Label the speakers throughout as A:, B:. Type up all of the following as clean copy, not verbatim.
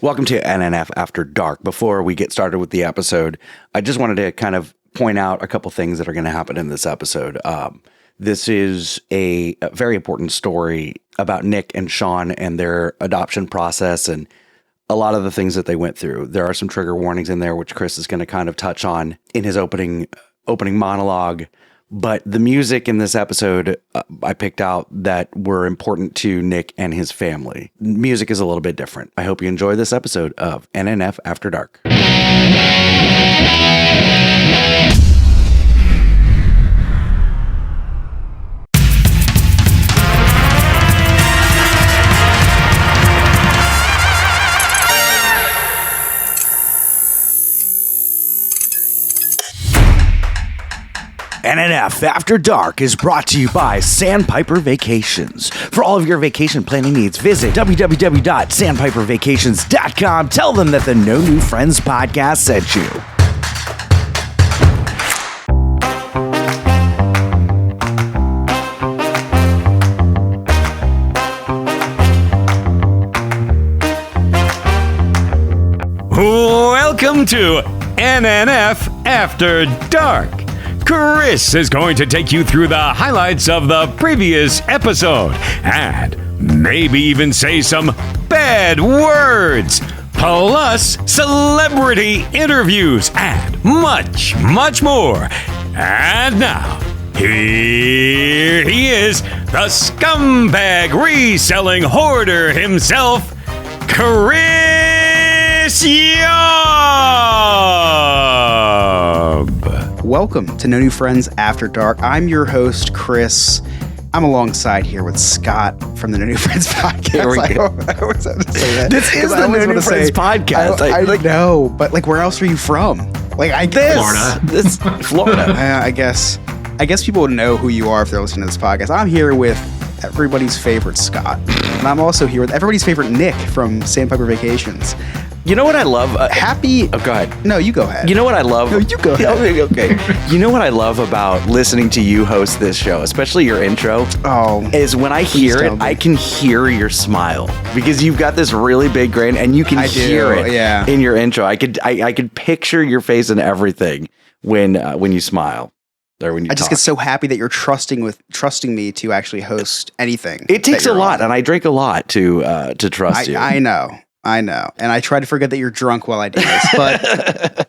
A: Welcome to NNF After Dark. Before we get started with the episode, I just wanted to kind of point out a couple things that are going to happen in this episode. This is a very important story about Nick and Sean and their adoption process and a lot of the things that they went through. There are some trigger warnings in there, which Chris is going to kind of touch on in his opening monologue. But the music in this episode, I picked out that were important to Nick and his family. Music is a little bit different. I hope you enjoy this episode of NNF After Dark. NNF After Dark is brought to you by Sandpiper Vacations. For all of your vacation planning needs, visit www.sandpipervacations.com. Tell them that the No New Friends podcast sent you.
B: Welcome to NNF After Dark. Chris is going to take you through the highlights of the previous episode and maybe even say some bad words, plus celebrity interviews and much, much more. And now, here he is, the scumbag reselling hoarder himself, Chris Yob.
C: Welcome to No New Friends After Dark. I'm your host, Chris. I'm alongside here with Scott from the No New Friends podcast.
A: Here we go.
C: I always have to say that.
A: This is the No New Friends podcast.
C: I know, but like, where else are you from? Like, Florida. I guess people would know who you are if they're listening to this podcast. I'm here with everybody's favorite Scott, and I'm also here with everybody's favorite Nick from Sandpiper Vacations.
A: You know what I love?
C: Go ahead. No, you go ahead.
A: You know what I love?
C: No, you go ahead.
A: Okay. You know what I love about listening to you host this show, especially your intro? Is when I hear it, I can hear your smile because you've got this really big grin, and you can hear it in your intro. I could picture your face and everything when you smile. Or when you
C: I just get so happy that you're trusting me to actually host anything.
A: It takes a lot, and I drink a lot to trust you.
C: I know. And I try to forget that you're drunk while I do this, but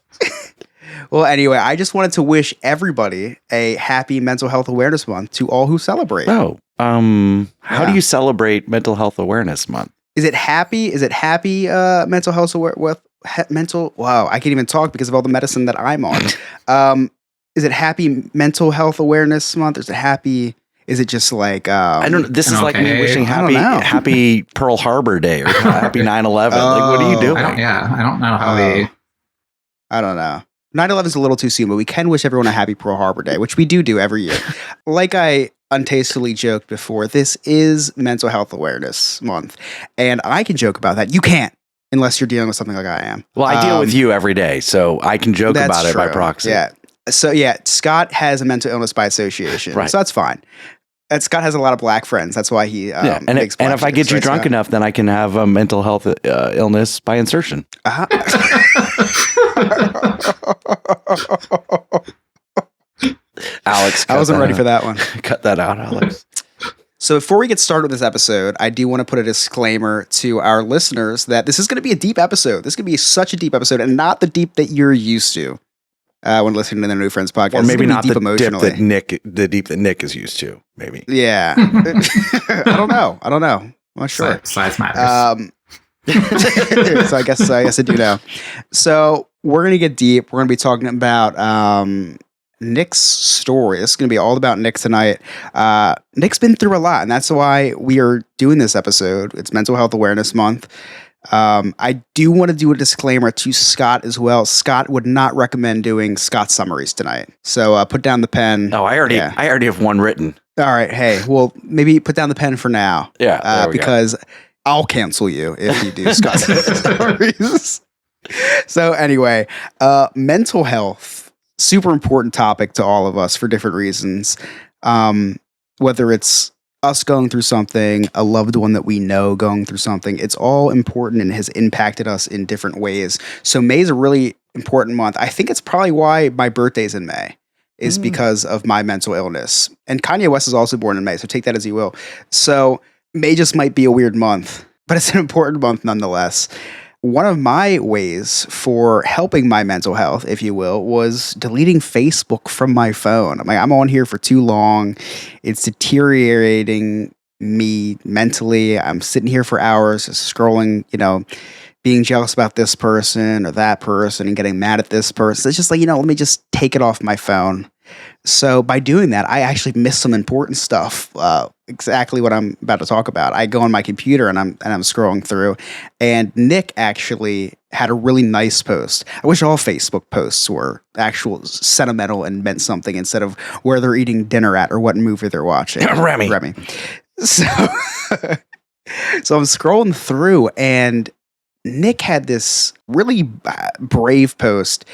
C: well, anyway, I just wanted to wish everybody a happy Mental Health Awareness Month to all who celebrate.
A: How do you celebrate Mental Health Awareness Month?
C: Is it happy mental health wow, I can't even talk because of all the medicine that I'm on. Is it happy Mental Health Awareness Month? Or is it just like
A: I don't know. This is like me wishing happy Pearl Harbor Day or happy 9/11. Like, what are you doing?
D: I don't know how
C: I don't know. 9/11 is a little too soon, but we can wish everyone a happy Pearl Harbor Day, which we do every year. Like I untastefully joked before, this is Mental Health Awareness Month, and I can joke about that. You can't, unless you're dealing with something like I am.
A: Well, I deal with you every day, so I can joke about it by proxy.
C: Yeah. So Scott has a mental illness by association, right. So that's fine. And Scott has a lot of black friends. That's why he makes black
A: and if I get you drunk enough, then I can have a mental health illness by insertion. Alex,
C: I wasn't ready for that one.
A: Cut that out, Alex.
C: So before we get started with this episode, I do want to put a disclaimer to our listeners that this is going to be a deep episode. This is going to be such a deep episode, and not the deep that you're used to when listening to the New Friends podcast.
A: Or maybe not the deep that Nick is used to. Maybe.
C: Yeah. I don't know. I'm not sure.
D: Size matters.
C: So I guess I do know. So we're going to get deep. We're going to be talking about Nick's story. This is going to be all about Nick tonight. Nick's been through a lot, and that's why we are doing this episode. It's Mental Health Awareness Month. I do want to do a disclaimer to Scott as well. Scott would not recommend doing Scott summaries tonight. So put down the pen.
A: Oh, I already have one written.
C: All right. Hey, well, maybe put down the pen for now.
A: Yeah.
C: Because I'll cancel you if you do Scott summaries. So anyway, mental health, super important topic to all of us for different reasons. Whether it's us going through something, a loved one that we know going through something, it's all important and has impacted us in different ways. So May is a really important month. I think it's probably why my birthday's in May, is because of my mental illness. And Kanye West is also born in May, so take that as you will. So May just might be a weird month, but it's an important month nonetheless. One of my ways for helping my mental health, if you will, was deleting Facebook from my phone. I'm on here for too long. It's deteriorating me mentally. I'm sitting here for hours scrolling, being jealous about this person or that person and getting mad at this person. It's just like, let me just take it off my phone. So by doing that, I actually miss some important stuff. Exactly what I'm about to talk about. I go on my computer and I'm scrolling through, and Nick actually had a really nice post. I wish all Facebook posts were actual sentimental and meant something instead of where they're eating dinner at or what movie they're watching. Remy. So, so I'm scrolling through, and Nick had this really brave post.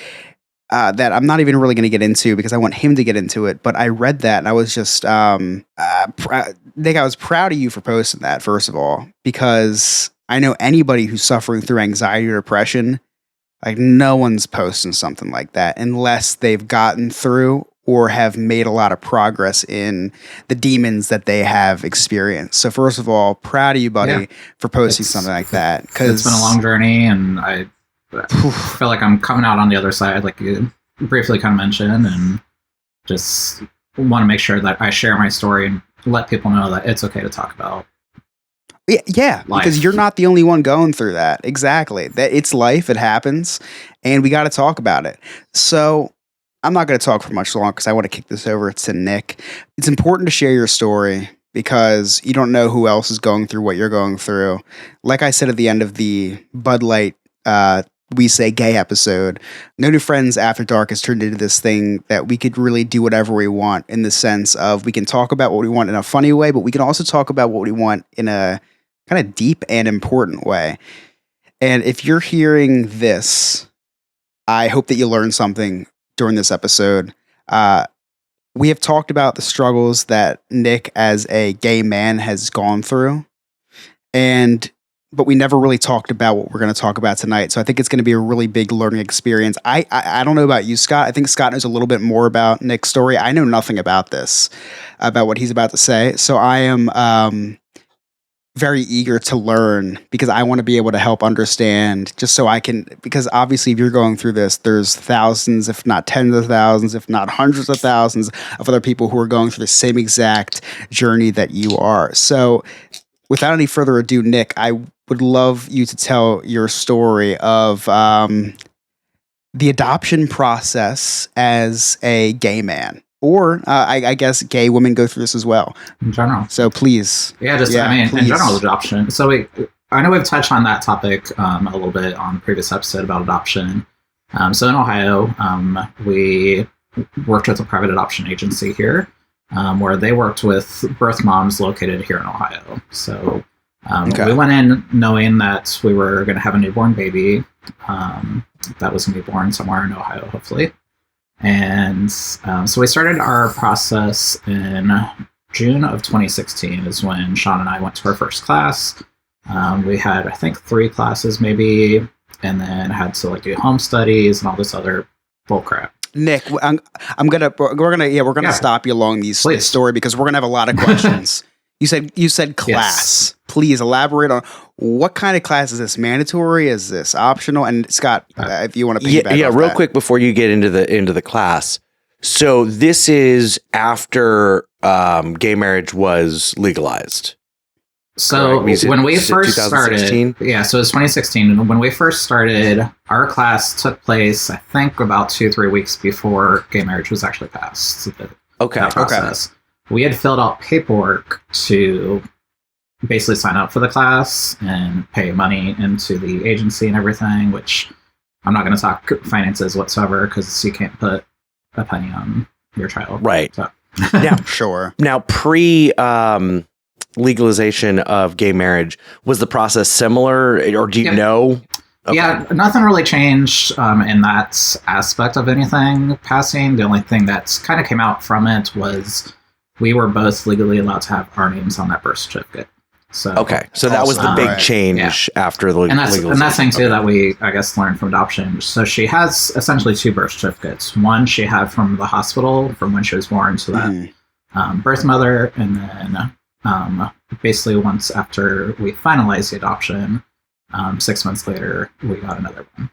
C: That I'm not even really going to get into because I want him to get into it. But I read that and I was just, Nick, I was proud of you for posting that, first of all, because I know anybody who's suffering through anxiety or depression, like no one's posting something like that unless they've gotten through or have made a lot of progress in the demons that they have experienced. So first of all, proud of you, buddy, for posting something like that. Because
D: it's been a long journey, and I feel like I'm coming out on the other side, like you briefly kind of mentioned, and just want to make sure that I share my story and let people know that it's okay to talk about.
C: Yeah, because you're not the only one going through that. Exactly. That it's life, it happens, and we got to talk about it. So I'm not going to talk for much longer because I want to kick this over to Nick. It's important to share your story because you don't know who else is going through what you're going through. Like I said at the end of the Bud Light We Say Gay episode, No New Friends After Dark has turned into this thing that we could really do whatever we want, in the sense of we can talk about what we want in a funny way, but we can also talk about what we want in a kind of deep and important way. And if you're hearing this, I hope that you learned something during this episode. We have talked about the struggles that Nick as a gay man has gone through, but we never really talked about what we're going to talk about tonight. So I think it's going to be a really big learning experience. I don't know about you, Scott. I think Scott knows a little bit more about Nick's story. I know nothing about this, about what he's about to say. So I am very eager to learn because I want to be able to help understand, just so I can, because obviously if you're going through this, there's thousands, if not tens of thousands, if not hundreds of thousands of other people who are going through the same exact journey that you are. So without any further ado, Nick, I would love you to tell your story of the adoption process as a gay man. Or I guess gay women go through this as well.
D: In general.
C: So please.
D: In general, adoption. So I know we've touched on that topic a little bit on the previous episode about adoption. So in Ohio, we worked with a private adoption agency here, where they worked with birth moms located here in Ohio. So we went in knowing that we were going to have a newborn baby that was going to be born somewhere in Ohio, hopefully. And so we started our process in June of 2016 is when Sean and I went to our first class. We had, I think, 3 classes maybe, and then had to do home studies and all this other bullcrap.
C: Nick, we're gonna stop you along this story because we're gonna have a lot of questions. You said class. Yes. Please elaborate on what kind of class is this? Mandatory? Is this optional? And Scott, if you want to piggyback
A: real quick before you get into the class. So this is after gay marriage was legalized.
D: So when we first started, so it's 2016. And when we first started, our class took place, I think, about 2-3 weeks before gay marriage was actually passed. Process. We had filled out paperwork to basically sign up for the class and pay money into the agency and everything, which I'm not going to talk finances whatsoever because you can't put a penny on your child.
A: Right.
D: So.
C: Yeah, sure.
A: Now, legalization of gay marriage, was the process similar, or do you know? Okay.
D: Yeah, nothing really changed in that aspect of anything passing. The only thing that's kind of came out from it was we were both legally allowed to have our names on that birth certificate. So
A: Okay, so that was the big
C: Right.
A: change after the
D: and that's
A: legalization.
D: the thing too
A: Okay.
D: that we, I guess, learned from adoption. So she has essentially 2 birth certificates. One she had from the hospital from when she was born to that
C: Mhm.
D: birth mother, and then basically once after we finalized the adoption, 6 months later we got another one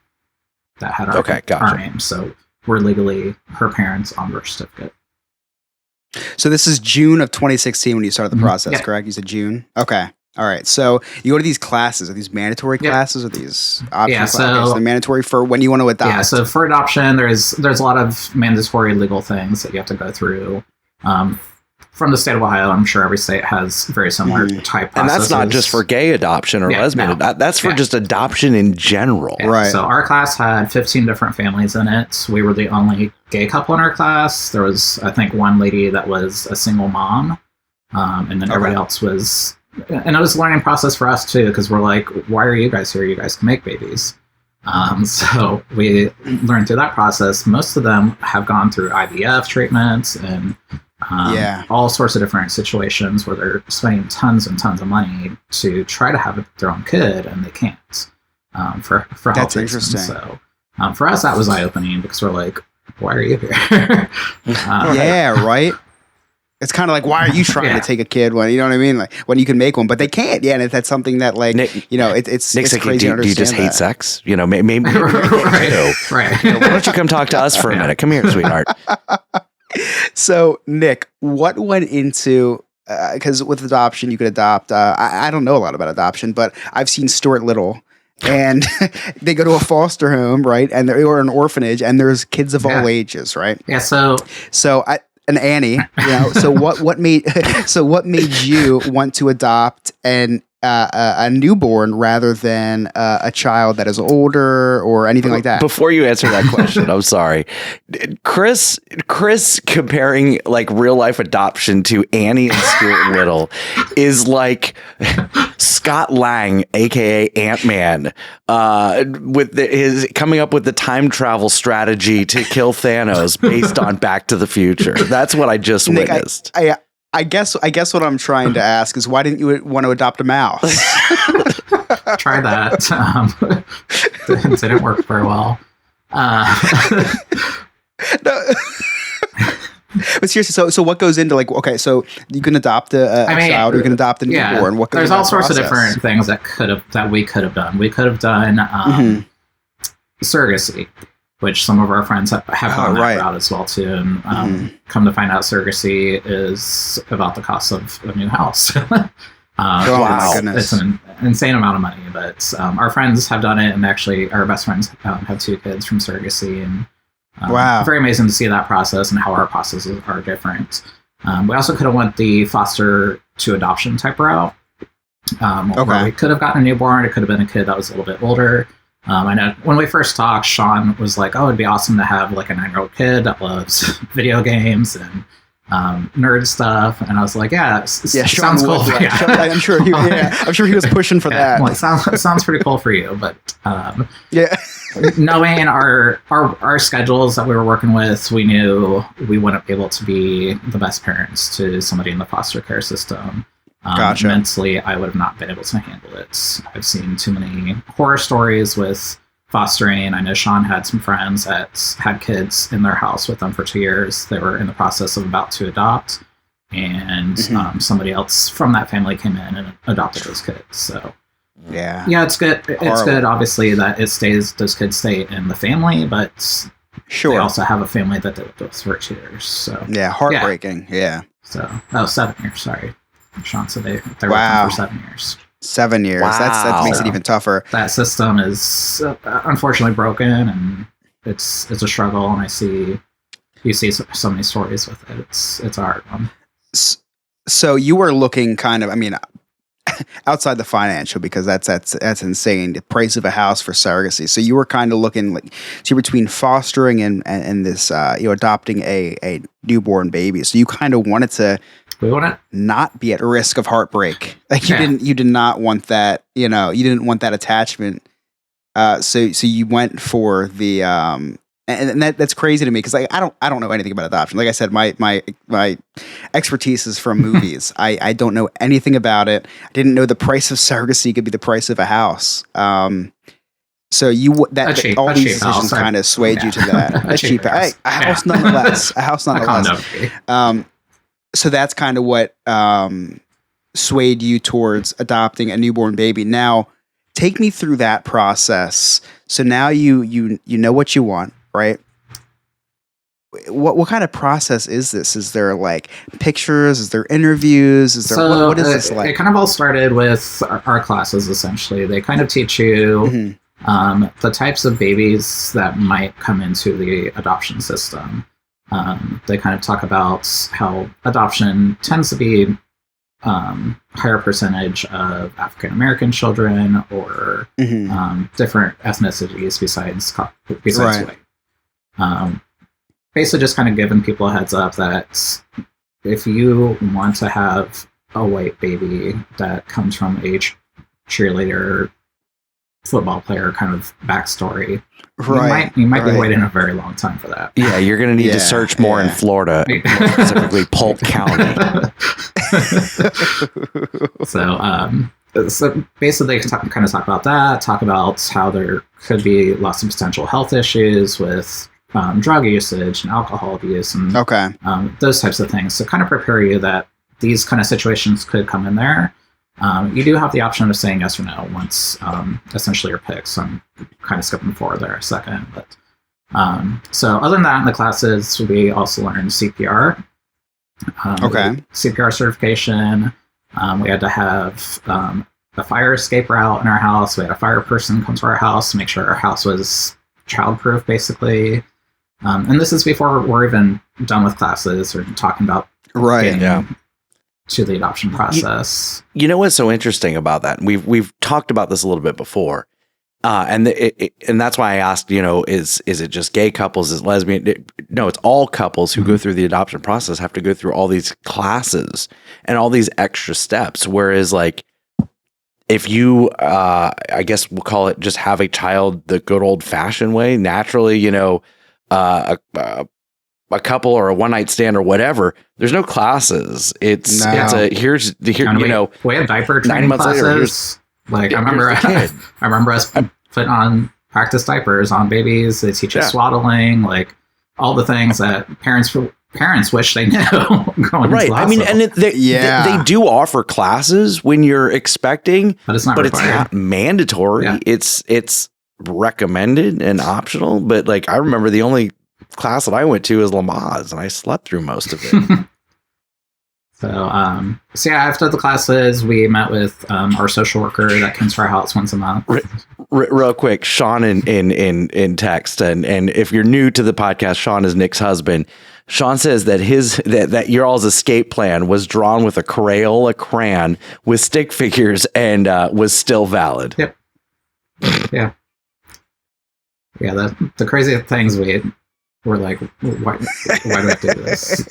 D: that had our
A: Gotcha.
D: name. So we're legally her parents on birth certificate.
C: So this is June of 2016 when you started the
D: Mhm.
C: process,
D: Yeah.
C: correct? You said June? Okay. All right. So you go to these classes. Are these mandatory
D: Yep.
C: classes or these optional
D: Yeah,
C: classes?
D: so-
C: They're mandatory for when you want to adopt.
D: Yeah, so for adoption, there's a lot of mandatory legal things that you have to go through. From the state of Ohio, I'm sure every state has very similar type
A: And
D: processes.
A: that's not just for gay adoption or
D: Yeah,
A: lesbian.
D: no.
A: That's for
D: Yeah.
A: just adoption in general.
D: Yeah,
C: Right.
D: So our class had 15 different families in it. We were the only gay couple in our class. There was, I think, one lady that was a single mom, and then everybody else was. And it was a learning process for us too, because we're like, why are you guys here? You guys can make babies. So we learned through that process. Most of them have gone through IVF treatments and all sorts of different situations where they're spending tons and tons of money to try to have their own kid, and they can't. For health
C: That's
D: reasons.
C: interesting.
D: So for us, that was eye opening because we're like, why are you here?
C: Yeah, right. It's kind of like, why are you trying
D: Yeah.
C: to take a kid when you know what I mean? Like when you can make one, but they can't. Yeah, and that's something that like
A: Nick-
C: it's
A: Nick's like,
C: crazy to
A: do you just
C: understand
A: hate
C: that.
A: sex? You know, maybe you do.
D: right.
A: Why don't you come talk to us for a minute? Come here, sweetheart.
C: So Nick, what went into because with adoption you could adopt. I don't know a lot about adoption, but I've seen Stuart Little. And they go to a foster home, right? And they're or an orphanage, and there's kids of all ages, right?
D: Yeah. So
C: And Annie, so what made you want to adopt a newborn rather than a child that is older or anything like that?
A: Before you answer that question, I'm sorry. Chris comparing like real life adoption to Annie and Stuart Little is like Scott Lang, aka Ant-Man, with his coming up with the time travel strategy to kill Thanos based on Back to the Future. That's what I just
C: Nick,
A: witnessed.
C: I guess what I'm trying to ask is why didn't you want to adopt a mouse?
D: try that. It didn't work very well.
C: No. But seriously, so what goes into like okay, so you can adopt a child, or you can adopt a newborn. What goes
D: there's
C: into
D: all
C: that
D: sorts of
C: process?
D: different things that we could have done. We could have done surrogacy, which some of our friends have gone that route as well too. And come to find out, surrogacy is about the cost of a new house.
C: My goodness.
D: It's an insane amount of money, but our friends have done it, and actually our best friends have 2 kids from surrogacy, and very amazing to see that process and how our processes are different. We also could have went the foster to adoption type route. Where we could have gotten a newborn. It could have been a kid that was a little bit older. I know when we first talked, Sean was like, "Oh, it'd be awesome to have like a 9-year-old kid that loves video games and nerd stuff." And I was like, "Yeah, sounds cool."
C: I'm sure he was pushing for that.
D: Well, it sounds pretty cool for you, but
C: Yeah.
D: knowing our schedules that we were working with, we knew we wouldn't be able to be the best parents to somebody in the foster care system.
C: Gotcha.
D: Mentally, I would have not been able to handle it. I've seen too many horror stories with fostering. I know Sean had some friends that had kids in their house with them for 2 years. They were in the process of about to adopt, and somebody else from that family came in and adopted those kids. So
C: Yeah,
D: it's good. It's good, obviously, that those kids stay in the family, but they also have a family that they lived with for 2 years. So
C: heartbreaking. Yeah.
D: So 7 years. Sorry, Sean said they were with them for 7 years.
C: 7 years.
A: Wow.
C: That makes it even tougher.
D: That system is unfortunately broken, and it's a struggle. And you see so many stories with it. It's a hard one.
C: So you were looking kind of, outside the financial, because that's insane. The price of a house for surrogacy. So you were kind of looking like, so between fostering and this, adopting a newborn baby. So you kind of wanted to not be at risk of heartbreak. Like you did not want that, you didn't want that attachment. So you went for the And that's crazy to me because like I don't know anything about adoption. Like I said, my expertise is from movies. I don't know anything about it. I didn't know the price of surrogacy could be the price of a house. So all these decisions kind of swayed you to that. A cheap house, a house nonetheless. A house nonetheless. So that's kind of what swayed you towards adopting a newborn baby. Now, take me through that process. So now you know what you want. Right. What kind of process is this? Is there like pictures? Is there interviews? Is there what is this like?
D: It kind of all started with our classes. Essentially, they kind of teach you the types of babies that might come into the adoption system. They kind of talk about how adoption tends to be higher percentage of African American children or different ethnicities besides white. Basically just kind of giving people a heads up that if you want to have a white baby that comes from a cheerleader, football player kind of backstory, you might be waiting a very long time for that.
A: Yeah, you're going to need to search more in Florida, more specifically Polk County.
D: So basically they kind of talk about that, talk about how there could be lots of potential health issues with drug usage and alcohol abuse and those types of things. So kind of prepare you that these kind of situations could come in there. You do have the option of saying yes or no once essentially you're picked. So I'm kind of skipping forward there a second. But so other than that, in the classes, we also learned CPR. CPR certification. We had to have a fire escape route in our house. We had a fire person come to our house to make sure our house was childproof, basically. And this is before we're even done with classes or talking about to the adoption process.
A: You know what's so interesting about that? We've talked about this a little bit before, and that's why I asked. Is it just gay couples? Is it lesbian? No, it's all couples who go through the adoption process have to go through all these classes and all these extra steps. Whereas, like, if you, I guess we'll call it just have a child the good old fashioned way, naturally, a couple or a one night stand or whatever, there's no classes. We
D: have diaper training
A: 9 months
D: classes. Later, I remember us putting on practice diapers on babies. They teach us swaddling, like all the things that parents wish they knew. Right.
A: I mean, and they do offer classes when you're expecting,
D: but it's
A: not mandatory. Yeah. It's recommended and optional. But like, I remember the only class that I went to was Lamaze, and I slept through most of it.
D: So after the classes, we met with our social worker that comes to our house once a month.
A: Real quick, Sean in text, and if you're new to the podcast, Sean is Nick's husband. Sean says that that your all's escape plan was drawn with a Crayola crayon with stick figures and was still valid.
D: Yep. Yeah. Yeah. The crazy things we're like, why do I do this?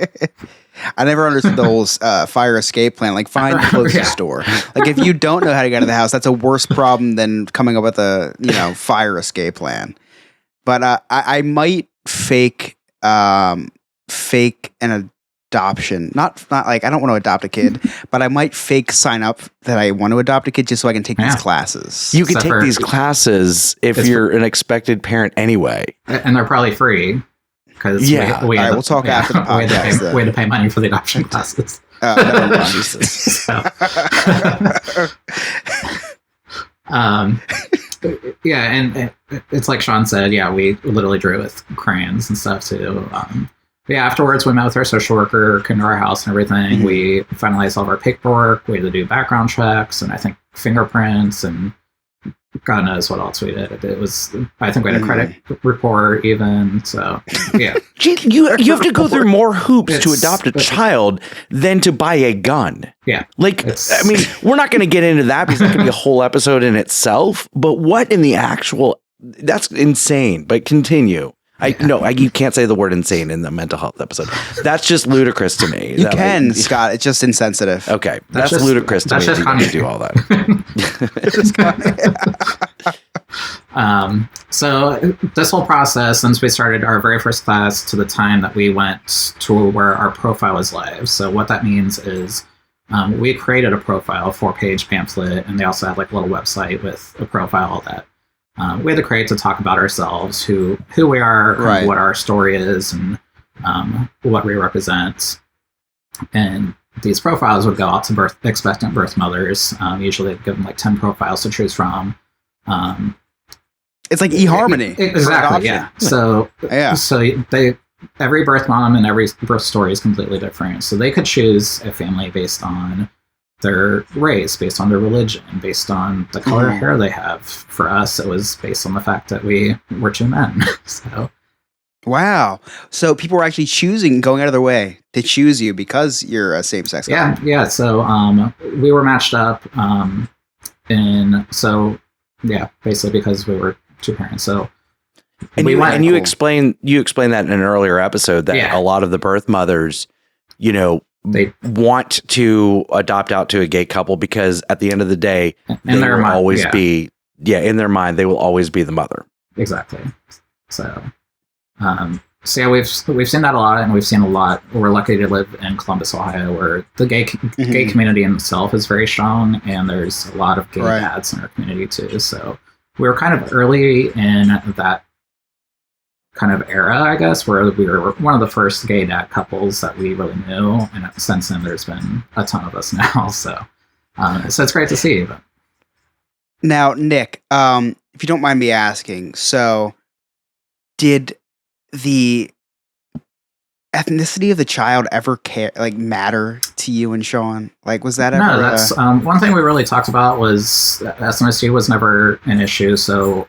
C: I never understood the whole fire escape plan. Like, find the closest store. Like, if you don't know how to get out of the house, that's a worse problem than coming up with a fire escape plan. But I might fake an adoption. Not like I don't want to adopt a kid, but I might fake sign up that I want to adopt a kid just so I can take these classes.
A: You can take these classes if you're an expected parent anyway,
D: and they're probably free. Because
C: we'll talk after the podcast.
D: We had to pay money for the adoption classes. And it's like Sean said. Yeah, we literally drew with crayons and stuff too. Afterwards we met with our social worker, came to our house and everything. Mm-hmm. We finalized all of our paperwork. We had to do background checks and I think fingerprints and God knows what else we did. I think we had a credit report even. So, yeah.
A: you have to go through more hoops to adopt a child than to buy a gun.
D: Yeah.
A: Like, I mean, we're not going to get into that because that could be a whole episode in itself. But what in the actual, that's insane. But continue. You can't say the word insane in the mental health episode. That's just ludicrous to me.
C: You can, Scott. It's just insensitive.
A: Okay. That's ludicrous to me. You do all that.
D: So this whole process, since we started our very first class to the time that we went to where our profile is live. So what that means is we created a profile, 4-page pamphlet, and they also had like a little website with a profile that we had to create to talk about ourselves, who we are,
C: Right.
D: what our story is, and what we represent. And these profiles would go out to expectant birth mothers. Usually give them like 10 profiles to choose from.
C: It's like eHarmony.
D: Exactly, yeah. So every birth mom and every birth story is completely different. So they could choose a family based on their race, based on their religion, based on the color of hair they have. For us, it was based on the fact that we were 2 men. So
C: Wow. So people were actually going out of their way to choose you because you're a same-sex couple.
D: yeah. So we were matched up, and so basically because we were 2 parents. So
A: And you explained that in an earlier episode that a lot of the birth mothers, they want to adopt out to a gay couple because at the end of the day, they will always be in their mind they will always be the mother.
D: Exactly. So we've seen that a lot, and we've seen a lot. We're lucky to live in Columbus, Ohio, where the gay community in itself is very strong, and there's a lot of gay dads in our community too. So we were kind of early in that kind of era, I guess, where we were one of the first gay dad couples that we really knew, and since then there's been a ton of us now. So it's great to see. But.
C: Now, Nick, if you don't mind me asking, so did the ethnicity of the child ever matter to you and Sean? Like, was that ever?
D: No, that's one thing we really talked about was ethnicity was never an issue. So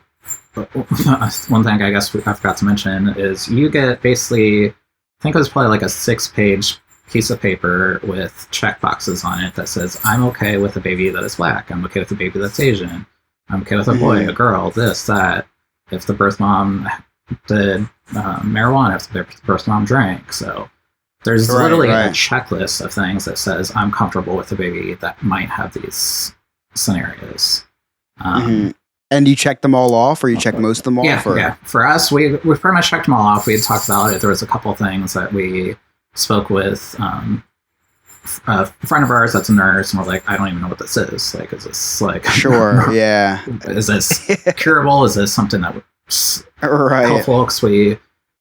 D: one thing I guess I forgot to mention is you get basically, I think it was probably like a 6-page piece of paper with check boxes on it that says, I'm okay with a baby that is black. I'm okay with a baby that's Asian. I'm okay with a boy, a girl, this, that. If the birth mom did marijuana, if the birth mom drank. So there's literally a checklist of things that says I'm comfortable with a baby that might have these scenarios.
C: And you checked them all off, or you checked most of them off?
D: Yeah. For us, we pretty much checked them all off. We had talked about it. There was a couple of things that we spoke with a friend of ours that's a nurse, and we're like, I don't even know what this is. Like, is this like is this curable? Is this something that would helpful? Because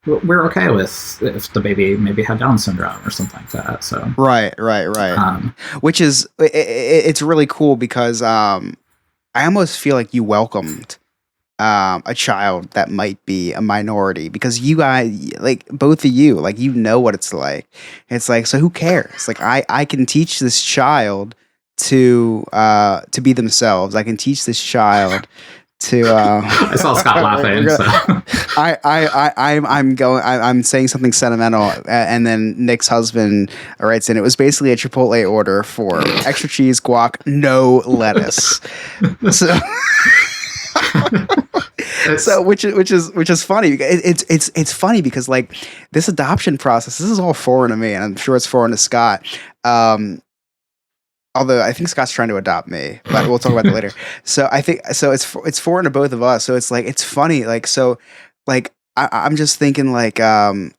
D: we're okay with if the baby maybe had Down syndrome or something like that. So
C: right. Which is it's really cool because I almost feel like you welcomed a child that might be a minority, because you guys, like both of you, like, what it's like. It's like, so who cares? Like, I can teach this child to be themselves. I can teach this child to
D: I saw Scott laughing.
C: I'm saying something sentimental, and then Nick's husband writes in, it was basically a Chipotle order for extra cheese, guac, no lettuce. So which is funny. It's funny because, like, this adoption process, this is all foreign to me, and I'm sure it's foreign to Scott. Although I think Scott's trying to adopt me, but we'll talk about that later. So I think it's foreign to both of us. So it's like, it's funny. Like, so like I'm just thinking like again,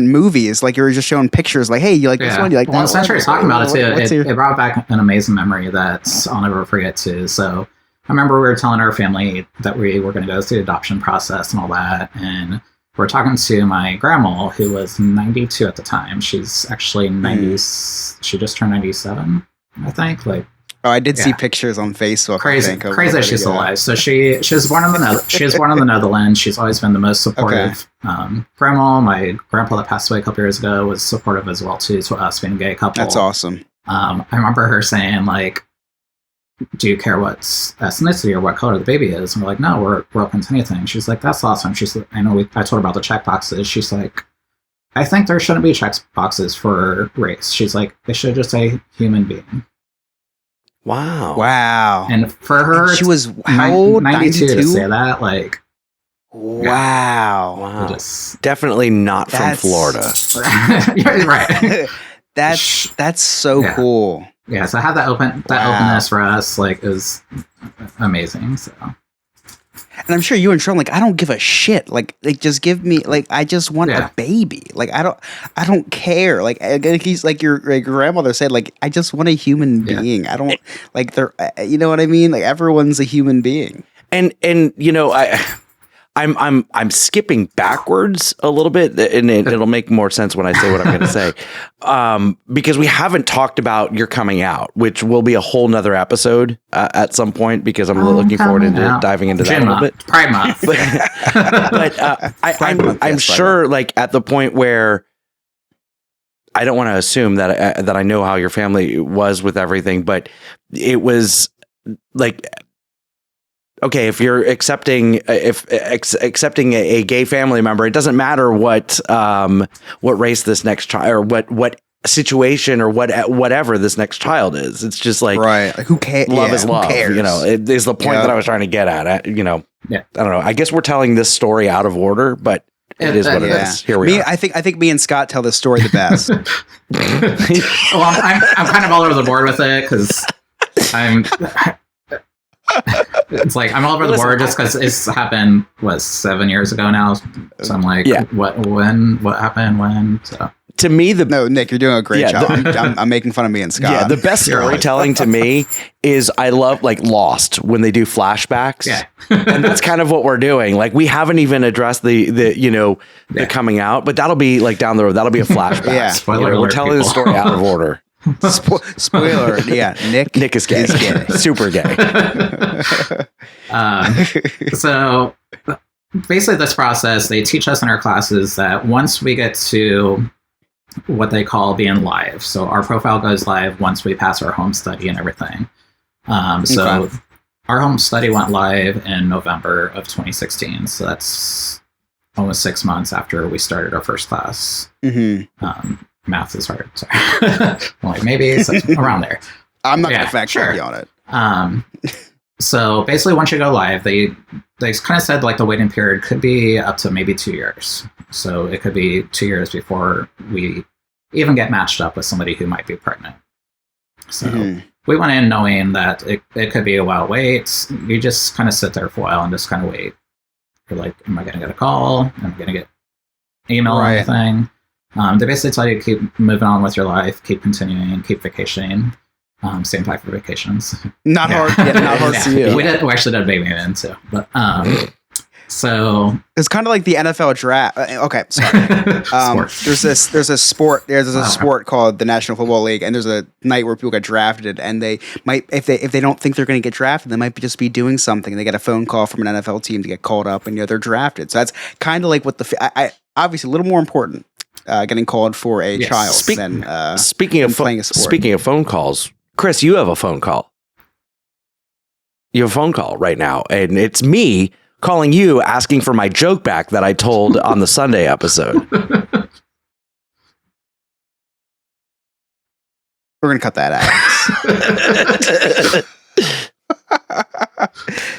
C: movies, like, you were just showing pictures, like, hey, you like this one, you like that one.
D: Since you're talking about it too, it brought back an amazing memory that I'll never forget too. So I remember we were telling our family that we were going to go through the adoption process and all that, and we're talking to my grandma, who was 92 at the time. She's actually 90. She just turned 97, I think. Like,
C: I did see pictures on Facebook.
D: Crazy that she's alive. So she was born in the Netherlands. She's always been the most supportive grandma. My grandpa that passed away a couple years ago was supportive as well too, to us being a gay couple.
C: That's awesome.
D: I remember her saying, like, do you care what ethnicity or what color the baby is? And we're like, no, we're open to anything. She's like, that's awesome. She's like, I told her about the check boxes. She's like, I think there shouldn't be check boxes for race. She's like, they should just say human being.
A: Wow.
D: And for her,
C: and she was how old?
D: 92 to say that, like,
C: wow.
A: Definitely not from Florida.
D: Right.
C: That's so cool.
D: yeah, so have that openness for us, like, is amazing. So,
C: and I'm sure you and Sean, like, I don't give a shit. Like just give me, like, I just want a baby. Like, I don't care. Like he's like your grandmother said, like, I just want a human being. I don't like you know what I mean? Like, everyone's a human being.
A: And you know, I'm skipping backwards a little bit, and it'll make more sense when I say what I'm going to say, because we haven't talked about your coming out, which will be a whole nother episode at some point, because I'm looking forward to diving into that a little bit.
D: Pride Month.
A: But I'm sure, like, at the point where I don't want to assume that I know how your family was with everything, but it was like, okay, if you're accepting a gay family member, it doesn't matter what race this next child, or what situation, or whatever this next child is. It's just like,
C: right, like, who cares?
A: Love is love.
C: Cares?
A: You know, it is the point that I was trying to get at. You know, I don't know. I guess we're telling this story out of order, but it is what it is. Here we are.
C: I think me and Scott tell this story the best.
D: Well, I'm kind of all over the board with it, because it's like I'm all over the board just because it's happened 7 years ago now. So I'm like, what happened when? So
A: to me,
C: no, Nick, you're doing a great job. I'm making fun of me and Scott.
A: Yeah, the best storytelling to me is, I love, like, Lost, when they do flashbacks.
D: Yeah.
A: And that's kind of what we're doing. Like, we haven't even addressed the coming out, but that'll be, like, down the road. That'll be a flashback.
C: Yeah.
D: Spoiler alert,
A: we're telling the story out of order.
C: Spoiler, yeah. Nick
A: is gay. Super gay.
D: So basically, this process, they teach us in our classes that once we get to what they call being live, so our profile goes live once we pass our home study and everything. So our home study went live in November of 2016. So that's almost 6 months after we started our first class.
C: Mm-hmm.
D: Math is hard. Sorry. Like, maybe around there.
C: I'm not going to fact check you on it.
D: So basically, once you go live, they kind of said, like, the waiting period could be up to maybe 2 years. So it could be 2 years before we even get matched up with somebody who might be pregnant. So we went in knowing that it could be a while wait. You just kind of sit there for a while and just kind of wait. You're like, am I going to get a call? Am I going to get email or anything? They basically tell you to keep moving on with your life, keep continuing, keep vacationing. Same type of vacations.
C: Not hard. Yeah, not hard to you.
D: We actually did a baby in too, but so
C: it's kind of like the NFL draft. Okay, sorry. There's a sport called the National Football League, and there's a night where people get drafted, and they might, if they don't think they're going to get drafted, they might just be doing something. They get a phone call from an NFL team to get called up, and they're drafted. So that's kind of like what I obviously a little more important. Getting called for a child than
A: speaking of
C: playing a sport.
A: Speaking of phone calls, Chris, you have a phone call. You have a phone call right now, and it's me calling you, asking for my joke back that I told on the Sunday episode.
C: We're gonna cut that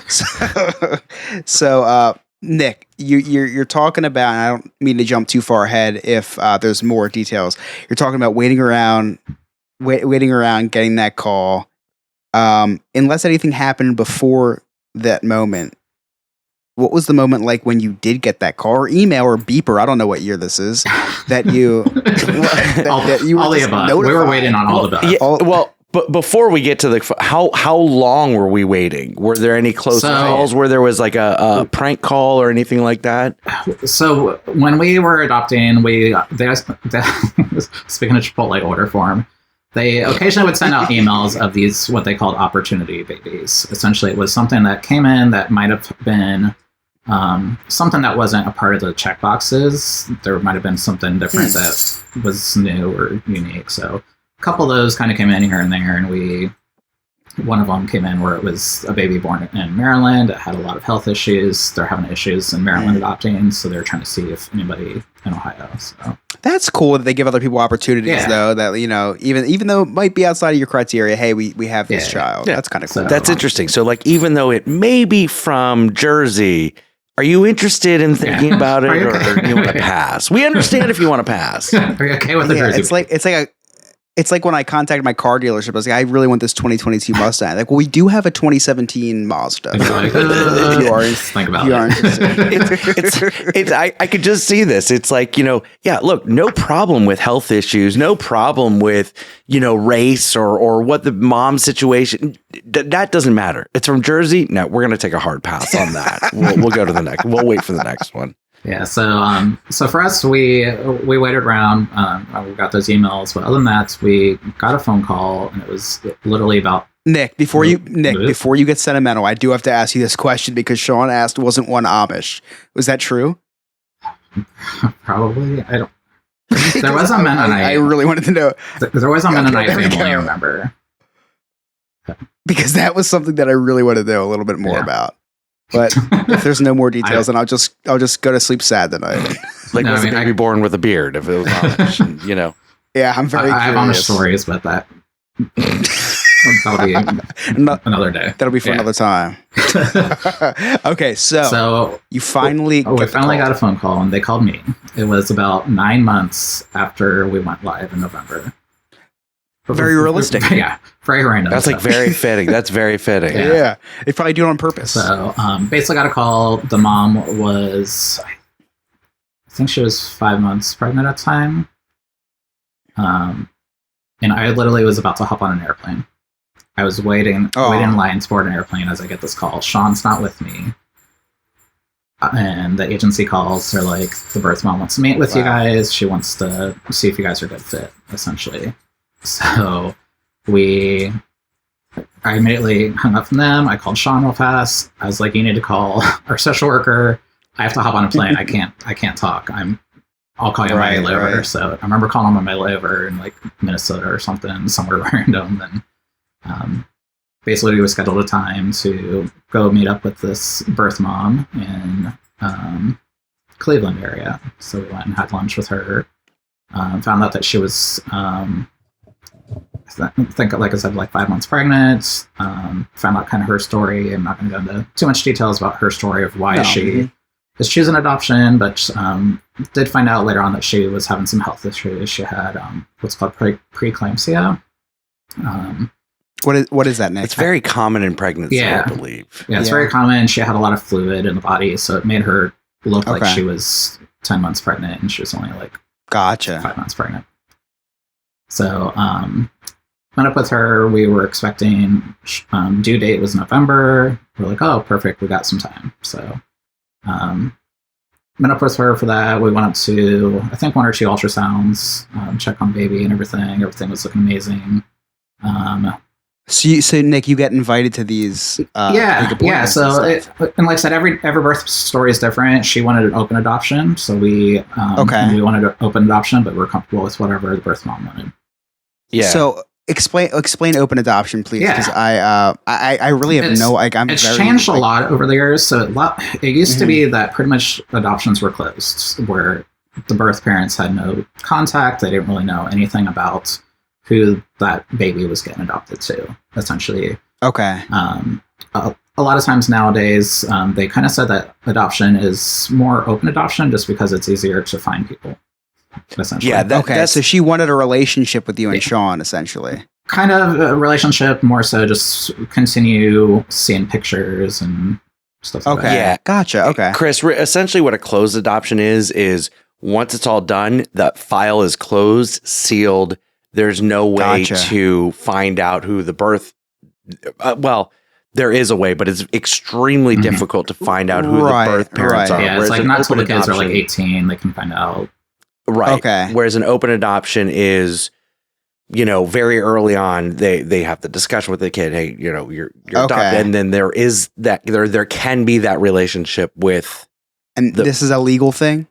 C: out. So Nick, you're talking about, and I don't mean to jump too far ahead if there's more details. You're talking about waiting around, getting that call. Unless anything happened before that moment, what was the moment like when you did get that call or email or beeper? I don't know what year this is. That you, that you were
D: all the above. We were waiting on all the above.
A: But before we get to the how long were we waiting? Were there any close calls where there was like a prank call or anything like that?
D: So when we were adopting, speaking of Chipotle order form, they occasionally would send out emails of these what they called opportunity babies. Essentially, it was something that came in that might have been something that wasn't a part of the checkboxes. There might have been something different that was new or unique. So couple of those kind of came in here and there, and one of them came in where it was a baby born in Maryland. It had a lot of health issues. They're having issues in Maryland adopting, so they're trying to see if anybody in Ohio. So
C: that's cool that they give other people opportunities, though. That even though it might be outside of your criteria, hey, we have this child. Yeah. That's kind of cool.
A: That's interesting. So, like, even though it may be from Jersey, are you interested in thinking about it, or do you want to pass? We understand if you want to pass.
D: Are you okay with the Jersey?
C: It's like It's like when I contacted my car dealership, I was like, I really want this 2022 Mustang. Like, well, we do have a 2017 Mazda.
D: And you're like,
C: if you are,
D: think about
C: you are
D: it.
C: interested.
A: I could just see this. It's like, yeah, look, no problem with health issues, no problem with, race or what the mom situation, that doesn't matter. It's from Jersey. No, we're going to take a hard pass on that. We'll go to the next. We'll wait for the next one.
D: Yeah, so for us, we waited around. We got those emails, but other than that, we got a phone call, and it was literally about
C: Nick. Before you get sentimental, I do have to ask you this question because Sean asked, "Wasn't one Amish?" Was that true?
D: Probably. I don't. There was a Mennonite.
C: I really wanted to know.
D: There was a Mennonite
C: there we
D: family.
C: go.
D: I remember.
C: Because that was something that I really wanted to know a little bit more about. But if there's no more details, then I'll just go to sleep sad tonight.
A: Like, was the baby born with a beard? If it was Amish, and,
C: Yeah, I'm very.
D: I have Amish stories, but that that'll be another day.
C: That'll be for another time. Okay, so you finally
D: we finally got a phone call, and they called me. It was about 9 months after we went live in November.
C: Very realistic.
D: Yeah, very random.
A: That's like very fitting. That's very fitting.
C: Yeah. They probably do it on purpose.
D: So basically got a call. The mom was, I think she was 5 months pregnant at the time. And I literally was about to hop on an airplane. I was waiting in line to board an airplane as I get this call. Sean's not with me. And the agency calls. They're like, the birth mom wants to meet with you guys. She wants to see if you guys are a good fit, essentially. So I immediately hung up from them. I called Sean real fast. I was like, you need to call our social worker. I have to hop on a plane. I can't talk. I'll call you on my layover. Right. So I remember calling him on my layover in like Minnesota or something, somewhere random. And basically we scheduled a time to go meet up with this birth mom in Cleveland area. So we went and had lunch with her. Found out that she was I think, like I said, like 5 months pregnant. Found out kind of her story. I'm not going to go into too much details about her story of why she is choosing adoption, but did find out later on that she was having some health issues. She had what's called preeclampsia.
C: What is that, Nick?
A: It's very common in pregnancy, I believe.
D: Yeah, it's very common. She had a lot of fluid in the body, so it made her look like she was 10 months pregnant, and she was only like 5 months pregnant. So met up with her. We were expecting due date was November. We're like, oh, perfect. We got some time. So met up with her for that. We went up to, I think, 1 or 2 ultrasounds, check on baby and everything. Everything was looking amazing.
C: So Nick, you get invited to these?
D: Yeah. So, and like I said, every birth story is different. She wanted an open adoption, so we wanted an open adoption, but we're comfortable with whatever the birth mom wanted.
C: Yeah. So explain open adoption, please, because I really have
D: it's changed a lot over the years. So it used to be that pretty much adoptions were closed, where the birth parents had no contact. They didn't really know anything about who that baby was getting adopted to, essentially. Okay. A lot of times nowadays, they kind of said that adoption is more open adoption just because it's easier to find people, essentially.
C: Yeah, so she wanted a relationship with you and Sean, essentially.
D: Kind of a relationship, more so just continue seeing pictures and stuff like that.
A: Yeah.
C: Gotcha, okay.
A: Chris, essentially what a closed adoption is once it's all done, the file is closed, sealed. There's no way to find out who the birth... there is a way, but it's extremely difficult to find out who the birth parents are.
D: Yeah, it's like not until the kids are like 18, they can find out.
A: Right. Okay. Whereas an open adoption is, very early on, they have the discussion with the kid. Hey, you're adopted, and then there is that there can be that relationship with.
C: And this is a legal thing.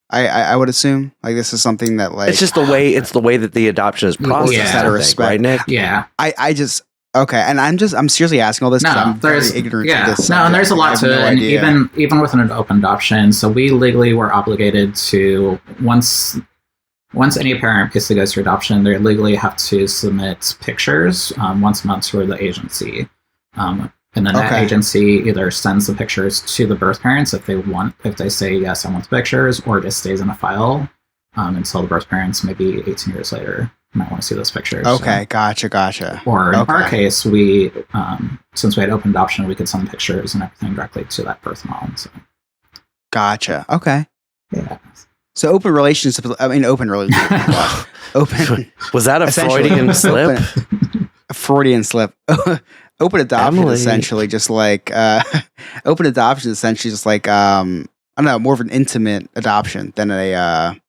C: I would assume like this is something that like
A: it's just the way that the adoption is processed.
C: Out of respect,
A: right, Nick?
D: Yeah.
C: I just. Okay, and I'm seriously asking all this because I'm very ignorant to this.
D: No, and there's a lot to it, and even with an open adoption, so we legally were obligated to once any parent basically goes through adoption, they legally have to submit pictures once a month to the agency, and then that agency either sends the pictures to the birth parents if they say yes, I want the pictures, or it just stays in a file until the birth parents maybe 18 years later might want to see those pictures.
C: Okay, gotcha.
D: Or in
C: Okay.
D: our case, we since we had open adoption, we could send pictures and everything directly to that birth mom. So
C: Gotcha. Okay.
D: yeah.
C: So open relationship. I mean, open relationship. Open.
A: Was that a
C: essentially,
A: Freudian slip?
C: A Freudian slip. Open adoption
A: Emily.
C: essentially just like open adoption is essentially just like I don't know, more of an intimate adoption than a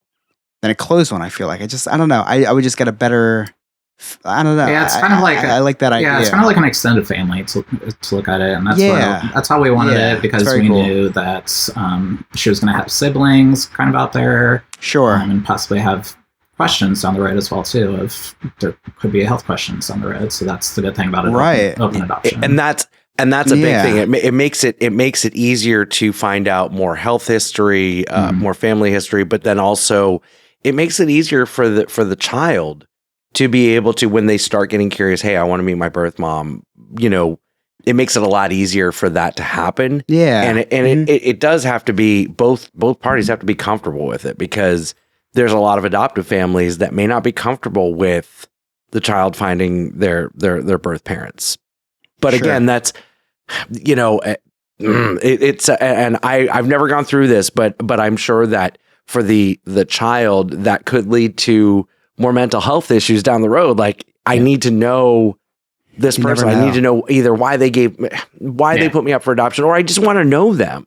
C: closed one. I feel like I don't know. I would just get a better. I don't know.
D: Yeah, it's kind of like
C: I like that idea.
D: Yeah, it's kind of like an extended family to look at it, and that's how we wanted
C: Yeah,
D: it because
C: it's very
D: we
C: cool.
D: knew that she was going to have siblings kind of out there,
C: Sure.
D: and possibly have questions down the road as well too. If there could be health questions down the road, so that's the good thing about it.
C: Right.
D: Open adoption,
A: And that's a big
C: Yeah.
A: thing. It makes it easier to find out more health history, more family history, but then also it makes it easier for the child to be able to, when they start getting curious, hey, I want to meet my birth mom, it makes it a lot easier for that to happen.
C: Yeah.
A: And it does have to be, both parties have to be comfortable with it, because there's a lot of adoptive families that may not be comfortable with the child finding their birth parents. But
C: Sure.
A: again, that's, it's, and I've never gone through this, but I'm sure that for the child, that could lead to more mental health issues down the road. Like, I need to know this
C: You never
A: person. I
C: know.
A: need to know either why they put me up for adoption, or I just want to know them,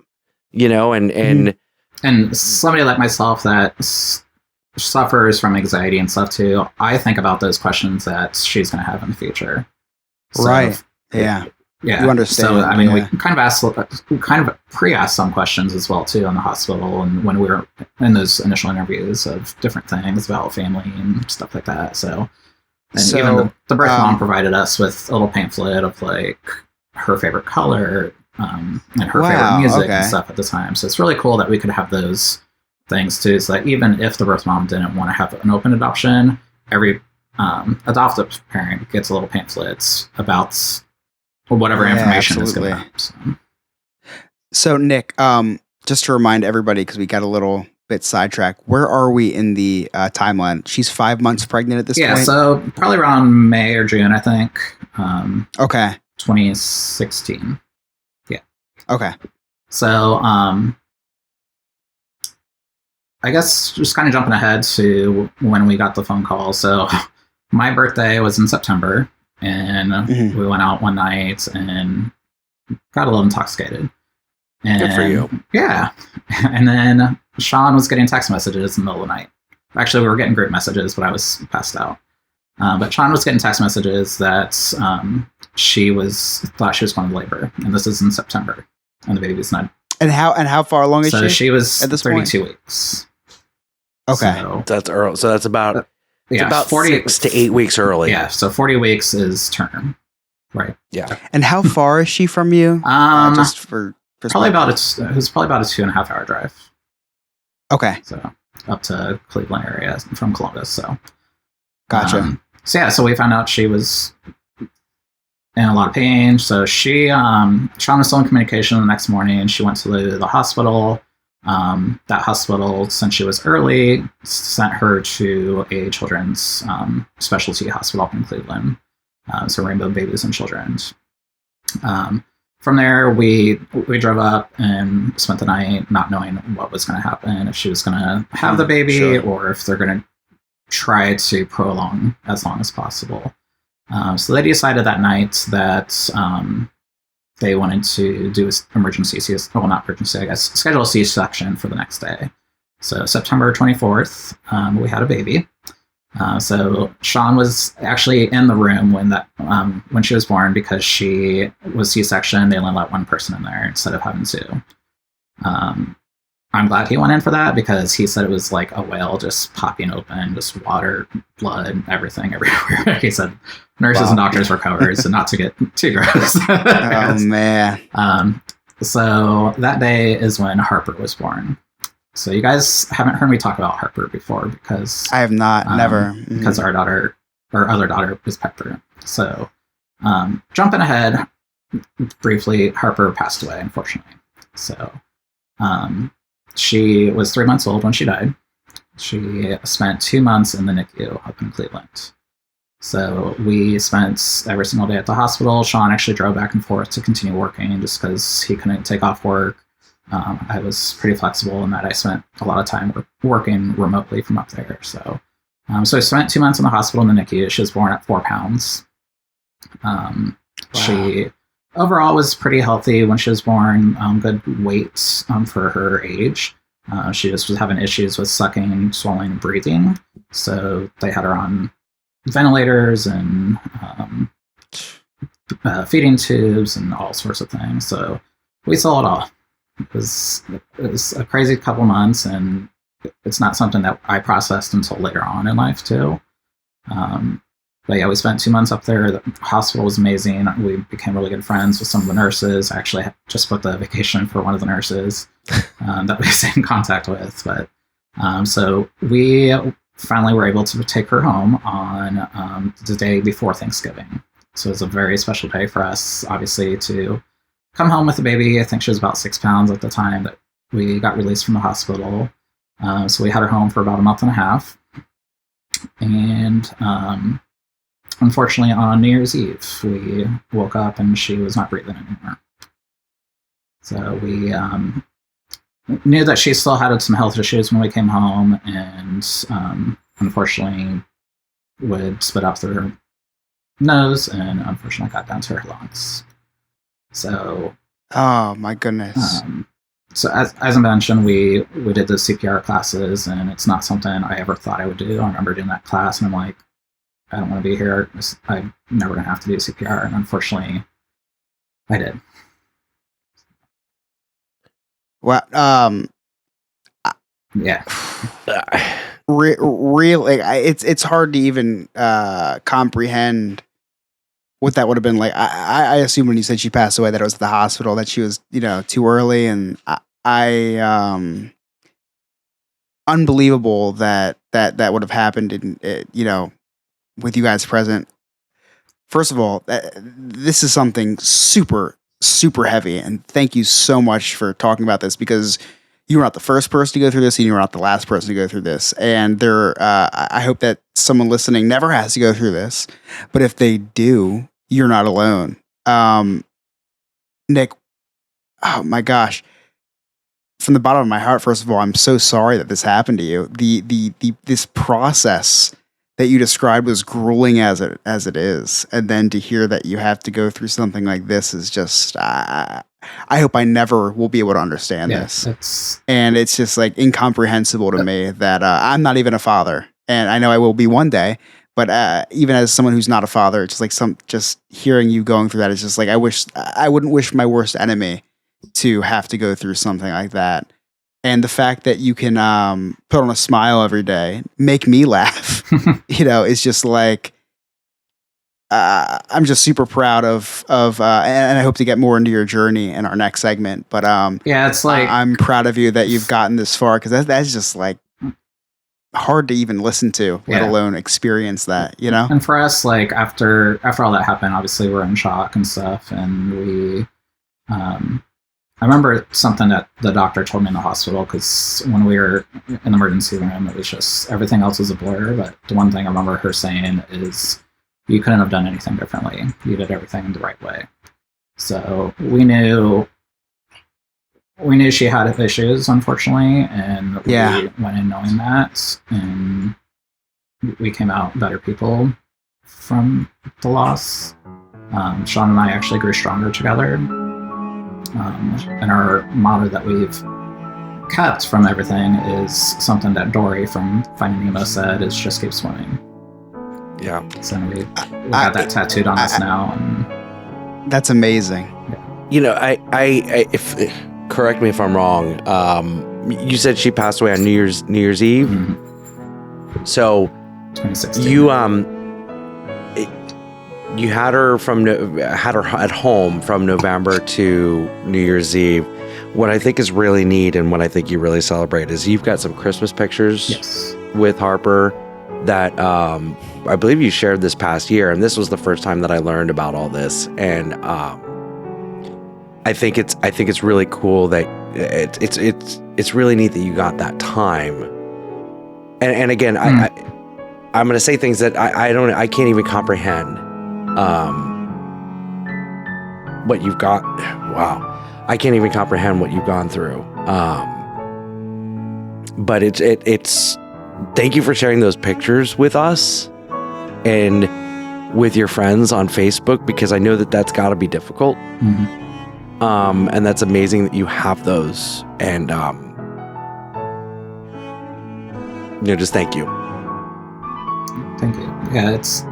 A: and
D: and somebody like myself that suffers from anxiety and stuff too, I think about those questions that she's going to have in the future. So,
C: Right. Yeah.
D: Yeah,
C: You understand,
D: So I mean,
C: yeah.
D: we kind of pre-asked some questions as well too in the hospital, and when we were in those initial interviews of different things about family and stuff like that. So, and even the birth mom provided us with a little pamphlet of like her favorite color and her favorite music and stuff at the time. So it's really cool that we could have those things too. So that even if the birth mom didn't want to have an open adoption, every adoptive parent gets a little pamphlets about whatever information is going to happen.
C: So Nick, just to remind everybody, because we got a little bit sidetracked, where are we in the timeline? She's 5 months pregnant at this point?
D: Yeah, so probably around May or June, I think.
C: Okay.
D: 2016. Yeah.
C: Okay.
D: So, I guess just kind of jumping ahead to when we got the phone call. So, my birthday was in September, and we went out one night and got a little intoxicated. And,
A: good for you.
D: Yeah. And then Sean was getting text messages in the middle of the night. Actually, we were getting group messages, but I was passed out. But Sean was getting text messages that she thought she was going to labor, and this is in September, and the baby's not.
C: And how far along is she?
D: So she was
C: at this
D: 32 weeks.
C: Okay.
D: So,
A: that's early. So that's about about
D: 40
A: 6 to 8 weeks early.
D: Yeah, so 40 weeks is term, right?
A: Yeah.
C: And how far is she from you? Just for
D: probably about it was probably about a 2.5 hour drive.
C: Okay.
D: So up to Cleveland area from Columbus. So
C: Gotcha.
D: So we found out she was in a lot of pain. So Sean was still in communication the next morning, and she went to the hospital. That hospital, since she was early, sent her to a children's specialty hospital up in Cleveland. So Rainbow Babies and Children. From there, we drove up and spent the night not knowing what was going to happen, if she was going to have the baby or if they're going to try to prolong as long as possible. So they decided that night that they wanted to do schedule a C-section for the next day. So September 24th, we had a baby. So Sean was actually in the room when she was born, because she was C-section. They only let one person in there instead of having two. I'm glad he went in for that, because he said it was like a whale just popping open, just water, blood, everything everywhere. He said nurses and doctors were covered, so not to get too gross.
C: Oh man.
D: So that day is when Harper was born. So you guys haven't heard me talk about Harper before, because
C: I have not, never.
D: because our other daughter is Pepper. So jumping ahead briefly, Harper passed away, unfortunately. So she was 3 months old when she died. She spent 2 months in the NICU up in Cleveland. So we spent every single day at the hospital. Sean actually drove back and forth to continue working just because he couldn't take off work. I was pretty flexible in that I spent a lot of time working remotely from up there. So I spent 2 months in the hospital in the NICU. She was born at 4 pounds. Wow. She overall was pretty healthy when she was born, good weight for her age. She just was having issues with sucking, swallowing, and breathing. So they had her on ventilators and feeding tubes and all sorts of things. So we saw it all. It was a crazy couple months, and it's not something that I processed until later on in life too. But yeah, we spent 2 months up there. The hospital was amazing. We became really good friends with some of the nurses. I actually just booked a vacation for one of the nurses that we stayed in contact with. But so we finally were able to take her home on the day before Thanksgiving. So it was a very special day for us, obviously, to come home with the baby. I think she was about 6 pounds at the time that we got released from the hospital. So we had her home for about a month and a half. And unfortunately, on New Year's Eve, we woke up and she was not breathing anymore. So we knew that she still had some health issues when we came home, and unfortunately would spit up through her nose, and unfortunately got down to her lungs. So,
C: oh my goodness.
D: So as I mentioned, we did the CPR classes, and it's not something I ever thought I would do. I remember doing that class, and I'm like, I don't want to be here. I'm never going to have to do CPR, and unfortunately, I did.
C: Well,
D: Yeah.
C: Really, it's hard to even comprehend what that would have been like. I assume when you said she passed away that it was at the hospital, that she was, too early, and I unbelievable that would have happened in, with you guys present. First of all, this is something super, super heavy, and thank you so much for talking about this, because you were not the first person to go through this, and you were not the last person to go through this. And I hope that someone listening never has to go through this, but if they do, you're not alone. Nick, oh my gosh. From the bottom of my heart, first of all, I'm so sorry that this happened to you. This process that you described was grueling as it is, and then to hear that you have to go through something like this is just. I hope I never will be able to understand this, and it's just like incomprehensible to me that I'm not even a father, and I know I will be one day. But even as someone who's not a father, it's just like just hearing you going through that is just like I wouldn't wish my worst enemy to have to go through something like that. And the fact that you can put on a smile every day, make me laugh, it's just like I'm just super proud of and I hope to get more into your journey in our next segment. But
D: yeah, it's like
C: I'm proud of you that you've gotten this far, because that's just like hard to even listen to, let alone experience that,
D: And for us, like after all that happened, obviously we're in shock and stuff, and we I remember something that the doctor told me in the hospital, because when we were in the emergency room, it was just everything else was a blur. But the one thing I remember her saying is, you couldn't have done anything differently. You did everything the right way. So we knew she had issues, unfortunately, and we went in knowing that, and we came out better people from the loss. Sean and I actually grew stronger together. And our motto that we've kept from everything is something that Dory from Finding Nemo said, is just keep swimming.
A: Yeah.
D: So we got that tattooed on us now. And
C: that's amazing.
A: I if correct me if I'm wrong. You said she passed away on New Year's Eve.
D: Mm-hmm.
A: So
D: 2016.
A: You had her at home from November to New Year's Eve. What I think is really neat, and what I think you really celebrate, is you've got some Christmas pictures with Harper that I believe you shared this past year, and this was the first time that I learned about all this. And I think it's really cool that it's really neat that you got that time And again, I'm going to say things that I can't even comprehend what you've got. Wow. I can't even comprehend what you've gone through. But it's thank you for sharing those pictures with us and with your friends on Facebook, because I know that that's got to be difficult. And that's amazing that you have those. And, just thank you.
D: Thank you. Yeah, it's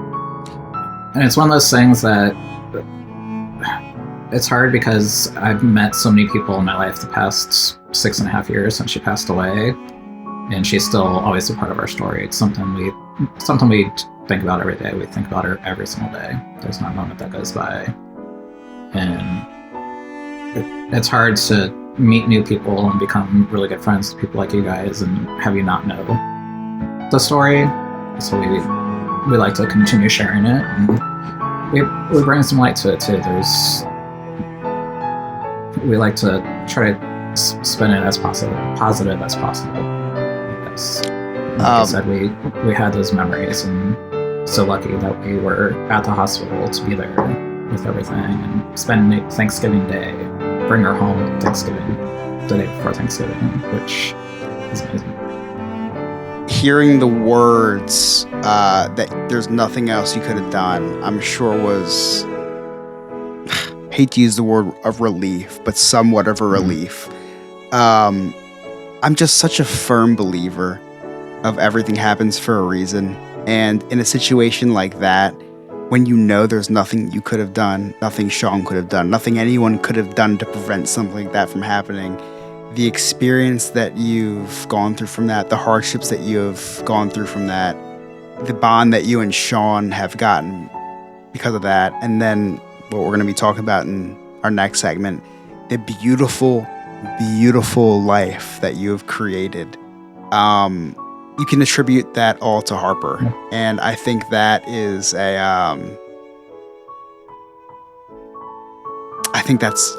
D: one of those things that it's hard because I've met so many people in my life the past 6.5 years since she passed away, and she's still always a part of our story. It's something we think about every day. We think about her every single day. There's not a moment that goes by, and it's hard to meet new people and become really good friends with people like you guys and have you not know the story. So we like to continue sharing it, and we bring some light to it too. We like to try to spin it as positive as possible. Because, like I said, we had those memories, and so lucky that we were at the hospital to be there with everything and spend Thanksgiving Day, bring her home Thanksgiving, the day before Thanksgiving, which is amazing.
C: Hearing the words that there's nothing else you could have done, I'm sure was, hate to use the word of relief, but somewhat of a relief. I'm just such a firm believer of everything happens for a reason. And in a situation like that, when you know there's nothing you could have done, nothing Sean could have done, nothing anyone could have done to prevent something like that from happening, the experience that you've gone through from that, the hardships that you've gone through from that, the bond that you and Sean have gotten because of that, and then what we're going to be talking about in our next segment, the beautiful, beautiful life that you have created. You can attribute that all to Harper. And I think that is I think that's,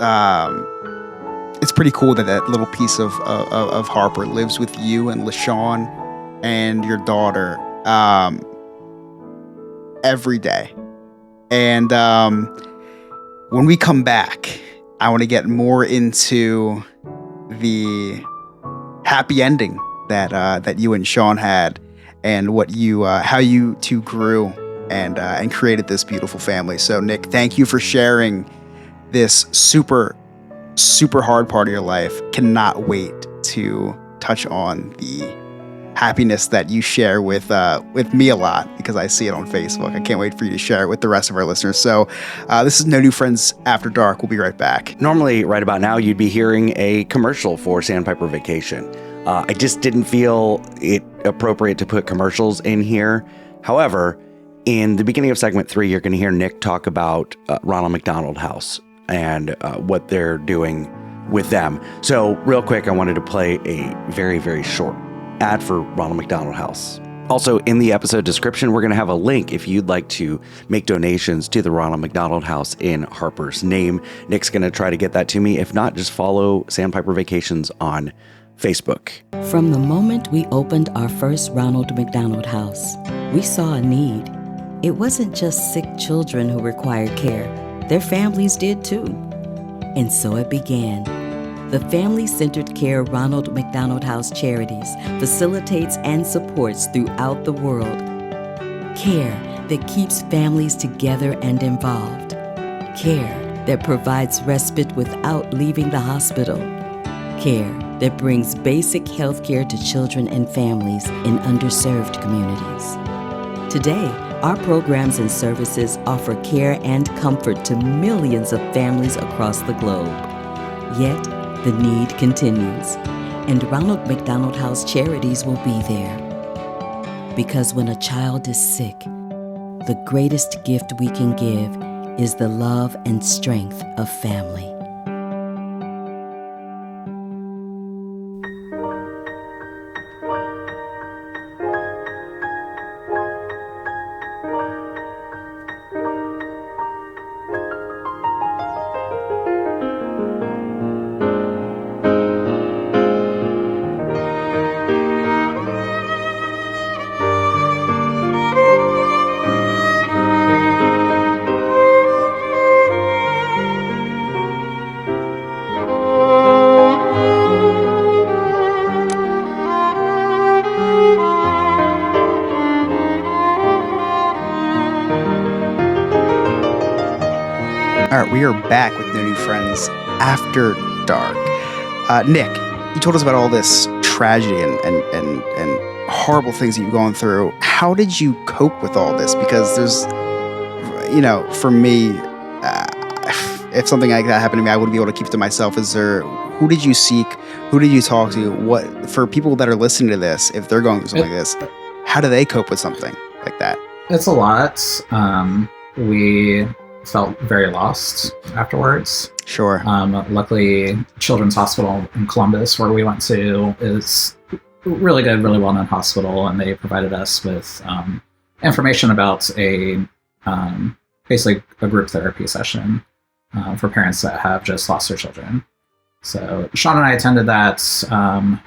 C: it's pretty cool that that little piece of Harper lives with you and LaShawn and your daughter every day. And when we come back, I want to get more into the happy ending that you and Sean had, and what you how you two grew and created this beautiful family. So Nick, thank you for sharing this super hard part of your life. Cannot wait to touch on the happiness that you share with me a lot, because I see it on Facebook. I can't wait for you to share it with the rest of our listeners. So this is No New Friends After Dark. We'll be right back.
A: Normally, right about now, you'd be hearing a commercial for Sandpiper Vacation. I just didn't feel it appropriate to put commercials in here. However, in the beginning of segment 3, you're going to hear Nick talk about Ronald McDonald House and what they're doing with them. So real quick, I wanted to play a very, very short ad for Ronald McDonald House. Also, in the episode description, we're going to have a link if you'd like to make donations to the Ronald McDonald House in Harper's name. Nick's going to try to get that to me. If not, just follow Sandpiper Vacations on Facebook.
E: From the moment we opened our first Ronald McDonald House, we saw a need. It wasn't just sick children who required care. Their families did too. And so it began. The Family-Centered Care Ronald McDonald House Charities facilitates and supports throughout the world care that keeps families together and involved. Care that provides respite without leaving the hospital. Care that brings basic health care to children and families in underserved communities. Today, our programs and services offer care and comfort to millions of families across the globe. Yet, the need continues, and Ronald McDonald House Charities will be there. Because when a child is sick, the greatest gift we can give is the love and strength of family.
C: are back with No New Friends After Dark. Nick, you told us about all this tragedy and horrible things that you've gone through. How did you cope with all this? Because there's, for me, if something like that happened to me, I wouldn't be able to keep it to myself. Who did you seek? Who did you talk to? For people that are listening to this, if they're going through something like this, how do they cope with something like that?
D: It's a lot. We felt very lost afterwards.
C: Sure.
D: Luckily, Children's Hospital in Columbus, where we went to, is really good, really well-known hospital, and they provided us with information about basically a group therapy session for parents that have just lost their children. So Sean and I attended that, I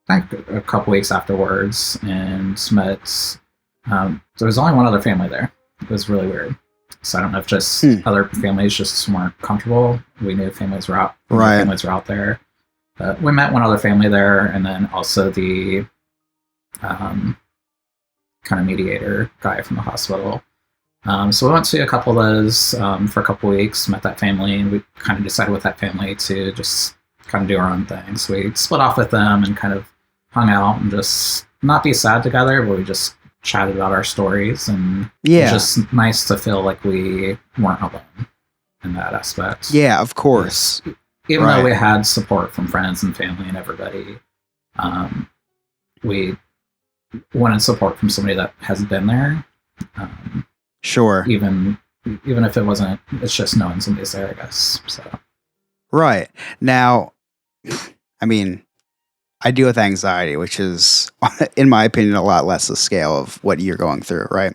D: think a couple weeks afterwards, and met. There was only one other family there. It was really weird. So I don't know if just other families just weren't comfortable. We knew families were out.
C: Right.
D: Families were out there. But we met one other family there, and then also the kind of mediator guy from the hospital. So we went to a couple of those for a couple of weeks, met that family, and we kind of decided with that family to just kind of do our own thing. So we split off with them and kind of hung out and just not be sad together, but we just chatted about our stories, and it was just nice to feel like we weren't alone in that aspect.
C: Yeah, of course.
D: Even though we had support from friends and family and everybody, we wanted support from somebody that has been there.
C: Sure.
D: Even if it wasn't, it's just knowing somebody's there, I guess. So.
C: Right. Now, I mean, I deal with anxiety, which is, in my opinion, a lot less the scale of what you're going through, right?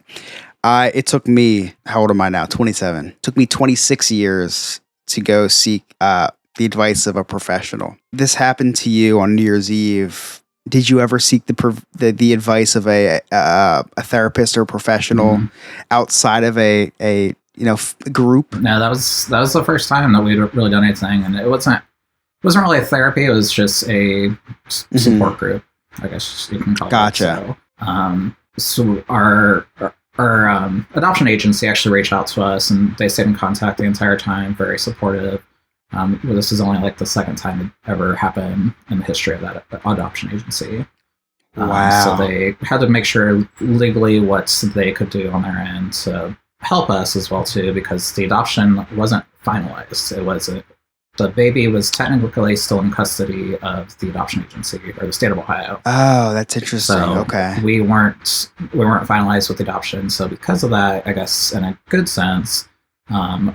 C: It took me, how old am I now? 27. It took me 26 years to go seek the advice of a professional. This happened to you on New Year's Eve. Did you ever seek the advice of a therapist or a professional outside of a group?
D: No, that was the first time that we'd really done anything, and it wasn't really a therapy. It was just a support group, I guess you can call it.
C: Gotcha.
D: So our adoption agency actually reached out to us, and they stayed in contact the entire time, very supportive. This is only like the second time it ever happened in the history of that adoption agency.
C: Wow.
D: So they had to make sure legally what they could do on their end to help us as well too, because the adoption wasn't finalized. The baby was technically still in custody of the adoption agency or the state of Ohio.
C: Oh, that's interesting.
D: So
C: okay.
D: We weren't finalized with the adoption. So because of that, I guess in a good sense,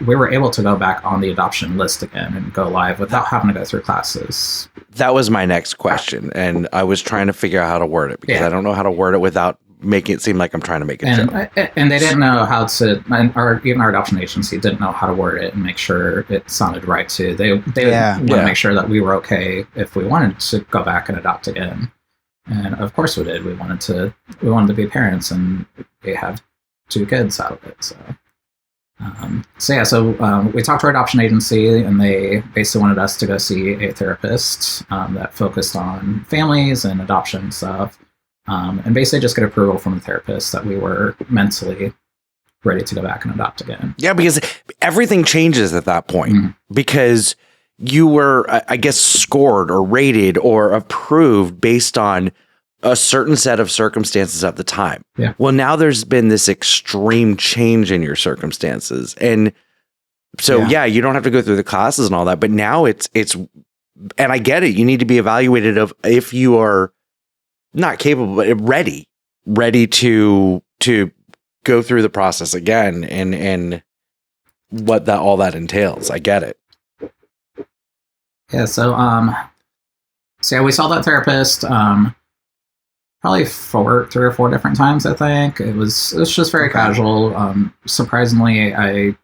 D: we were able to go back on the adoption list again and go live without having to go through classes.
A: That was my next question, and I was trying to figure out how to word it because I don't know how to word it without making it seem like I'm trying to make a joke.
D: And they didn't know how to, even our adoption agency didn't know how to word it and make sure it sounded right too. They wanted to make sure that we were okay if we wanted to go back and adopt again. And of course we did. We wanted to be parents, and we have 2 kids out of it. So we talked to our adoption agency, and they basically wanted us to go see a therapist that focused on families and adoption stuff. And basically just get approval from the therapist that we were mentally ready to go back and adopt again.
A: Yeah, because everything changes at that point because you were, I guess, scored or rated or approved based on a certain set of circumstances at the time.
D: Yeah.
A: Well, now there's been this extreme change in your circumstances. And so, you don't have to go through the classes and all that, but now it's, and I get it. You need to be evaluated of if you are not capable, but ready to go through the process again and what all that entails. I get it.
D: Yeah. So we saw that therapist, probably 3 or 4 different times. I think it was just very casual. Surprisingly, I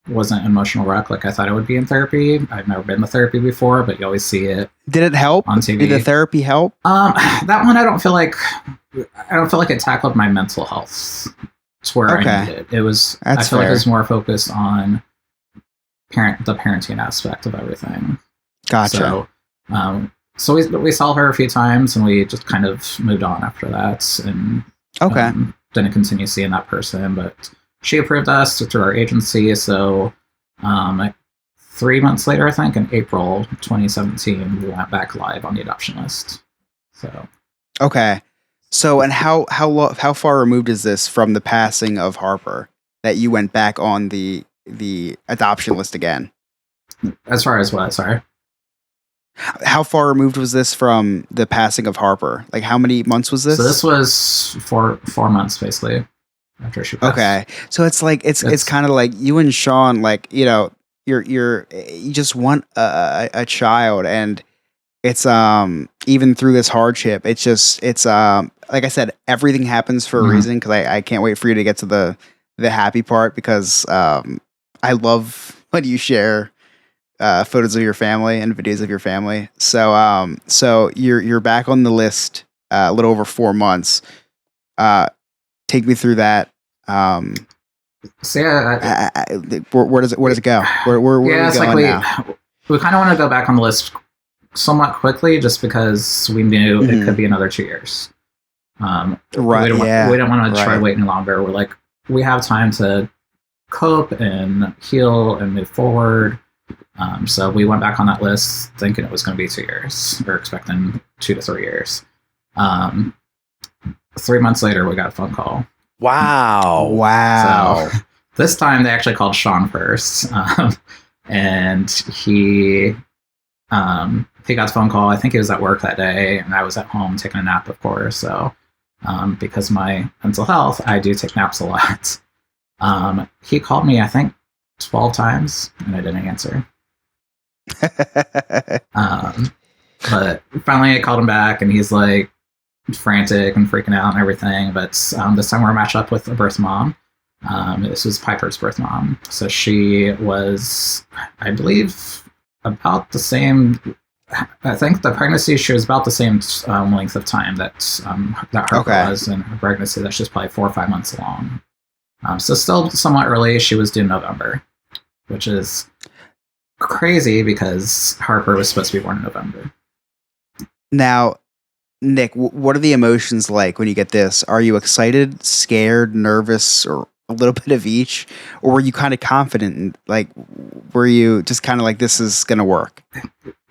D: wasn't an emotional wreck like I thought I would be in therapy. I've never been to therapy before, but you always see it.
C: Did it help
D: on TV?
C: Did the therapy help?
D: That one I don't feel like it tackled my mental health. It's where I needed it. It was. I feel like it was more focused on the parenting aspect of everything.
C: Gotcha.
D: So we saw her a few times, and we just kind of moved on after that, and didn't continue seeing that person, but she approved us through our agency. So Like 3 months later, I think, in April 2017, we went back live on the adoption list. So
C: Okay. So, and how far removed is this from the passing of Harper that you went back on the adoption list again?
D: as far as what? Sorry.
C: How far removed was this from the passing of Harper? Like, how many months was this?
D: So this was 4 months basically after she passed.
C: Okay, so it's like it's kind of like you and Sean, like, you know, you just want a child, and it's even through this hardship, it's like I said, everything happens for a reason, because I can't wait for you to get to the happy part, because I love when you share photos of your family and videos of your family. So you're back on the list a little over 4 months. Take me through that.
D: So yeah,
C: where does it go? Where
D: yeah,
C: are
D: it's
C: we going
D: like
C: now?
D: we kind of want to go back on the list somewhat quickly, just because we knew it could be another 2 years.
C: Right.
D: We don't want to try
C: right.
D: waiting longer. We're like, we have time to cope and heal and move forward. So we went back on that list thinking it was going to be 2 years. We're expecting 2 to 3 years. 3 months later, we got a phone call.
C: Wow.
D: So this time they actually called Sean first. And he got the phone call. I think he was at work that day, and I was at home taking a nap, of course. So because of my mental health, I do take naps a lot. He called me, I think, 12 times, and I didn't answer. But finally I called him back, and he's like frantic and freaking out and everything. But this time we're matched up with a birth mom. This was Piper's birth mom. So she was, I believe, about the same. I think the pregnancy, she was about the same length of time that Harper was in her pregnancy. That's just probably 4 or 5 months along. So still somewhat early. She was due in November, which is crazy because Harper was supposed to be born in November.
C: Now, Nick, what are the emotions like when you get this? Are you excited, scared, nervous, or a little bit of each? Or were you kind of confident? Like, were you just kind of like, this is going to work?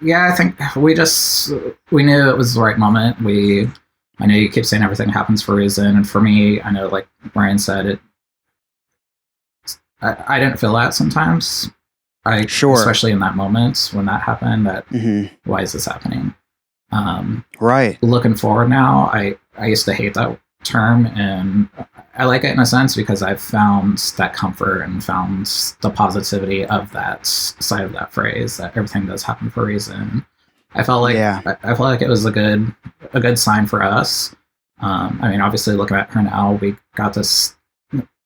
D: Yeah, I think we knew it was the right moment. I know you keep saying everything happens for a reason. And for me, I know, like Brian said, I didn't feel that sometimes. Especially in that moment when that happened, why is this happening?
C: Right.
D: Looking forward now, I used to hate that term, and I like it in a sense because I've found that comfort and found the positivity of that side of that phrase, that everything does happen for a reason. I felt like I felt like it was a good sign for us. I mean, obviously, looking at her now, we got this.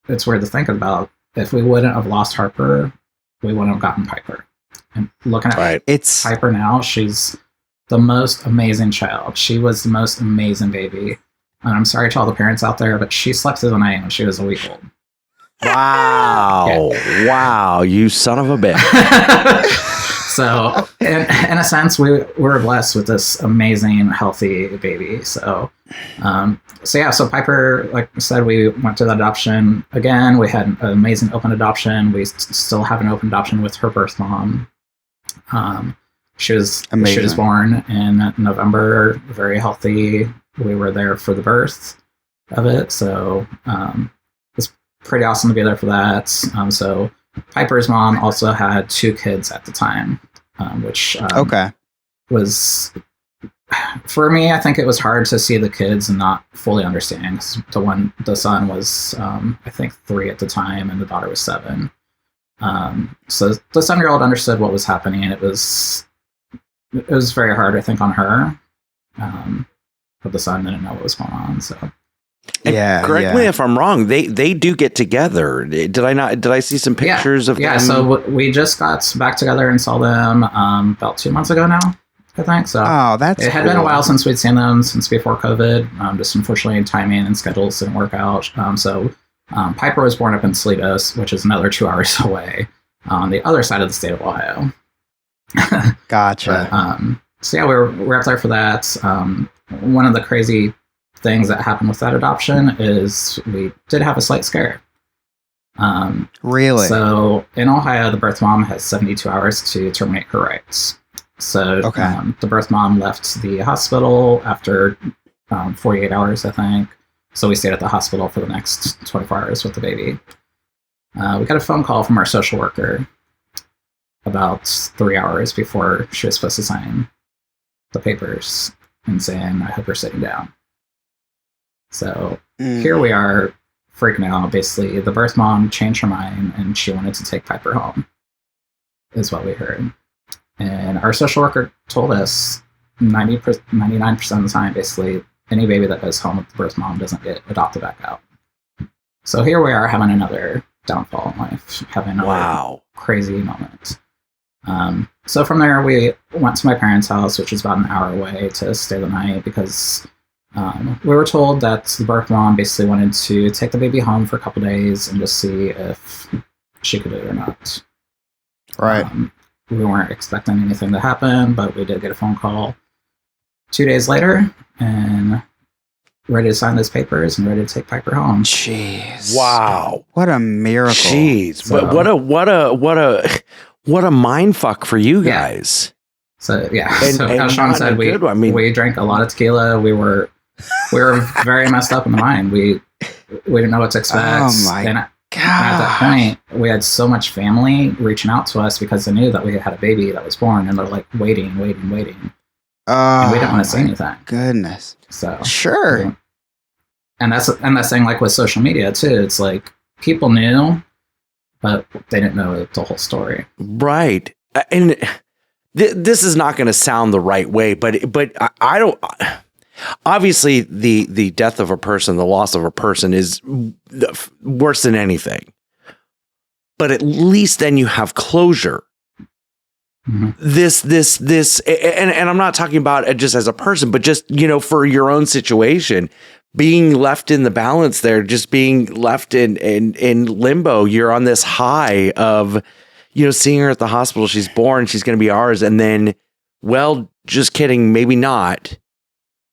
D: It's weird to think about. If we wouldn't have lost Harper, we wouldn't have gotten Piper. And looking at Piper now, she's the most amazing child. She was the most amazing baby. And I'm sorry to all the parents out there, but she slept through the night when she was a week old.
A: Wow. Yeah. Wow, you son of a bitch.
D: So, in a sense, we're blessed with this amazing, healthy baby. So Piper, like I said, we went to the adoption. Again, we had an amazing open adoption. We still have an open adoption with her birth mom. She was born in November, very healthy. We were there for the birth of it. So it was pretty awesome to be there for that. So Piper's mom also had 2 kids at the time, which was, for me, I think it was hard to see the kids and not fully understand. 'Cause the son was, I think 3 at the time, and the daughter was 7. So the 7-year-old understood what was happening, and it was very hard, I think, on her. But the son didn't know what was going on. So.
A: Correct me if I'm wrong. They do get together. Did I see some pictures of them?
D: Yeah, so we just got back together and saw them about 2 months ago now, I think. So
C: it
D: had been a while since we'd seen them, since before COVID. Just unfortunately timing and schedules didn't work out. So Piper was born up in Salinas, which is another 2 hours away on the other side of the state of Ohio.
C: Gotcha.
D: But, we're up there for that. One of the crazy things that happened with that adoption is we did have a slight scare.
C: Really?
D: So in Ohio, the birth mom has 72 hours to terminate her rights. So the birth mom left the hospital after 48 hours, I think. So we stayed at the hospital for the next 24 hours with the baby. We got a phone call from our social worker about 3 hours before she was supposed to sign the papers and saying, I hope you're sitting down. So here we are freaking out. Basically, the birth mom changed her mind and she wanted to take Piper home, is what we heard. And our social worker told us 99% of the time, basically, any baby that goes home with the birth mom doesn't get adopted back out. So here we are having another downfall in life, having another crazy moment. So from there, we went to my parents' house, which is about an hour away, to stay the night because we were told that the birth mom basically wanted to take the baby home for a couple days and just see if she could do it or not.
C: Right.
D: We weren't expecting anything to happen, but we did get a phone call 2 days later and ready to sign those papers and ready to take Piper home.
C: Jeez.
A: Wow.
C: What a miracle.
A: Jeez.
D: So,
A: but what a mind fuck for you guys.
D: So yeah.
A: And,
D: so
A: and
D: as Sean said, we drank a lot of tequila. We were very messed up in the mind. We didn't know what to expect.
C: Oh my
D: and
C: God.
D: at that point, we had so much family reaching out to us because they knew that we had a baby that was born, and they're like waiting. And we didn't want to say anything.
C: Goodness.
D: So
C: sure.
D: And that's the thing, like with social media too. It's like people knew, but they didn't know the whole story.
A: Right. And this is not going to sound the right way, but I don't. Obviously, the death of a person, the loss of a person, is worse than anything. But at least then you have closure.
D: Mm-hmm.
A: This, and I'm not talking about it just as a person, but just, for your own situation, being left in the balance there, just being left in limbo. You're on this high of, seeing her at the hospital. She's born. She's going to be ours. And then, well, just kidding. Maybe not.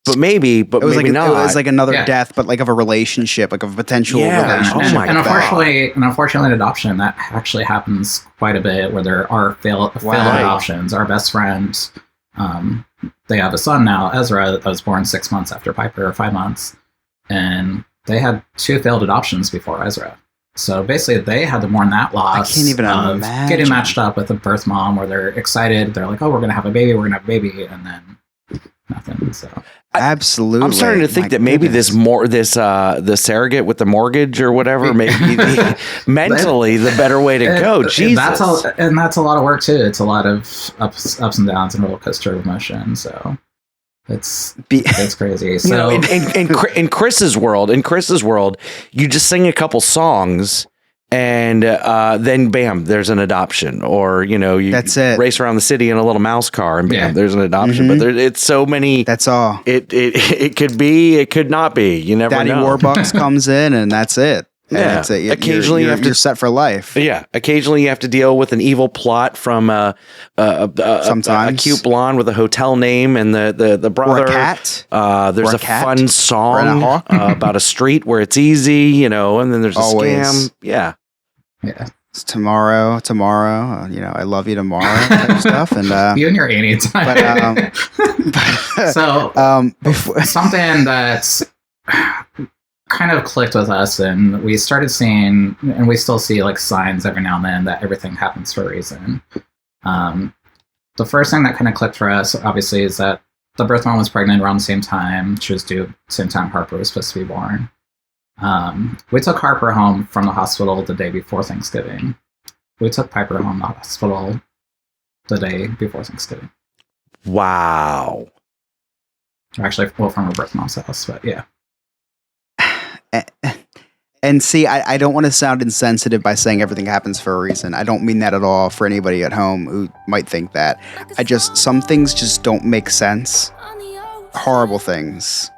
A: But maybe, but maybe not.
C: It was like another death, but like of a relationship, like of a potential relationship.
A: Oh my
D: and
A: God.
D: Unfortunately, in adoption, that actually happens quite a bit, where there are failed adoptions. Our best friend, they have a son now, Ezra, that was born 6 months after Piper, or 5 months, and they had 2 failed adoptions before Ezra. So basically, they had to mourn that loss.
C: I can't even imagine.
D: Getting matched up with a birth mom, where they're excited. They're like, "Oh, we're gonna have a baby. We're gonna have a baby," and then nothing. So
C: absolutely,
A: I'm starting to think that maybe the surrogate with the mortgage or whatever, maybe mentally the better way to go. Jesus,
D: that's a lot of work too. It's a lot of ups and downs and roller coaster of emotion. So it's crazy. So
A: in Chris's world, you just sing a couple songs. And then, bam, there's an adoption, or you
C: that's it.
A: Race around the city in a little mouse car, and bam, there's an adoption.
C: Mm-hmm.
A: But it's so many.
C: That's all.
A: It could be, it could not be. You never
C: Daddy
A: know.
C: Warbucks comes in, and that's it. And
A: Yeah.
C: that's it.
A: Occasionally,
C: you're set for life.
A: Yeah. Occasionally, you have to deal with an evil plot from a cute blonde with a hotel name and the brother.
C: Or a cat.
A: There's
C: Or
A: a
C: cat.
A: fun song
C: hawk.
A: about a street where it's easy, and then there's a
C: Always.
A: scam. Yeah.
D: yeah,
C: It's tomorrow. I love you tomorrow type stuff. And
D: you and your anytime. So
C: before
D: something that's kind of clicked with us, and we started seeing, and we still see like signs every now and then that everything happens for a reason. The first thing that kind of clicked for us, obviously, is that the birth mom was pregnant around the same time. She was due same time Harper was supposed to be born. We took Harper home from the hospital the day before Thanksgiving. We took Piper home from the hospital the day before Thanksgiving.
A: Wow.
D: Actually, well, from her birth mom's house, but yeah.
C: And see, I don't want to sound insensitive by saying everything happens for a reason. I don't mean that at all for anybody at home who might think that. Some things just don't make sense. Horrible things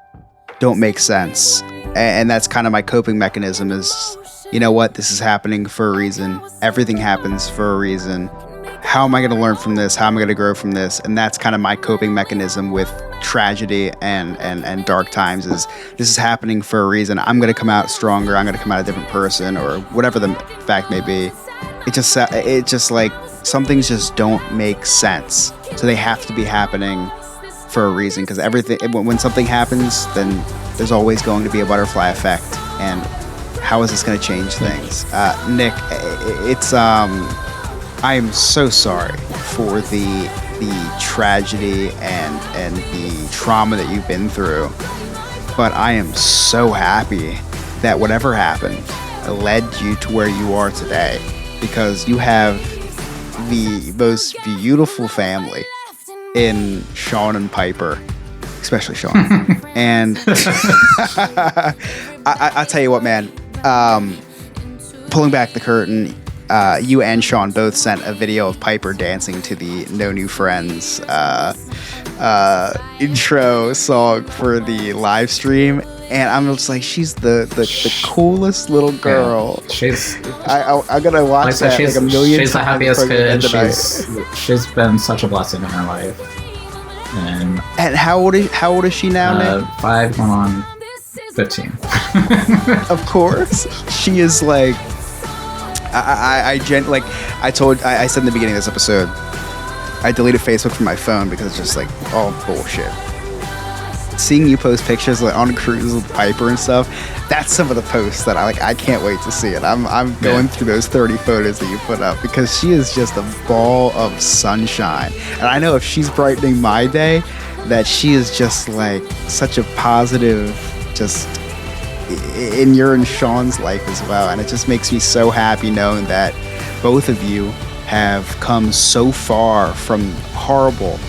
C: don't make sense. And that's kind of my coping mechanism is, you know what, this is happening for a reason. Everything happens for a reason. how am I going to learn from this? How am I going to grow from this? And that's kind of my coping mechanism with tragedy and dark times is this is happening for a reason. I'm going to come out stronger. I'm going to come out a different person, or whatever the fact may be. It just like some things just don't make sense. So they have to be happening for a reason, because when something happens, then there's always going to be a butterfly effect. And how is this going to change things? Nick, I am so sorry for the tragedy and the trauma that you've been through, but I am so happy that whatever happened led you to where you are today, because you have the most beautiful family in Sean and Piper, especially Sean. And I tell you what, man, pulling back the curtain, you and Sean both sent a video of Piper dancing to the No New Friends intro song for the live stream, and I'm just like, she's the coolest little girl.
D: Yeah,
C: I'm gonna watch that like a million times.
D: She's the happiest kid. She's been such a blessing in her life. And
C: how old is she now, Nick?
D: 5 going on 15.
C: Of course, she is like. I said in the beginning of this episode, I deleted Facebook from my phone because it's just like all bullshit. Seeing you post pictures like on cruises with Piper and stuff, that's some of the posts that I can't wait to see it. I'm going through those 30 photos that you put up, because she is just a ball of sunshine. And I know if she's brightening my day, that she is just like such a positive, just in your and Sean's life as well. And it just makes me so happy knowing that both of you have come so far from horrible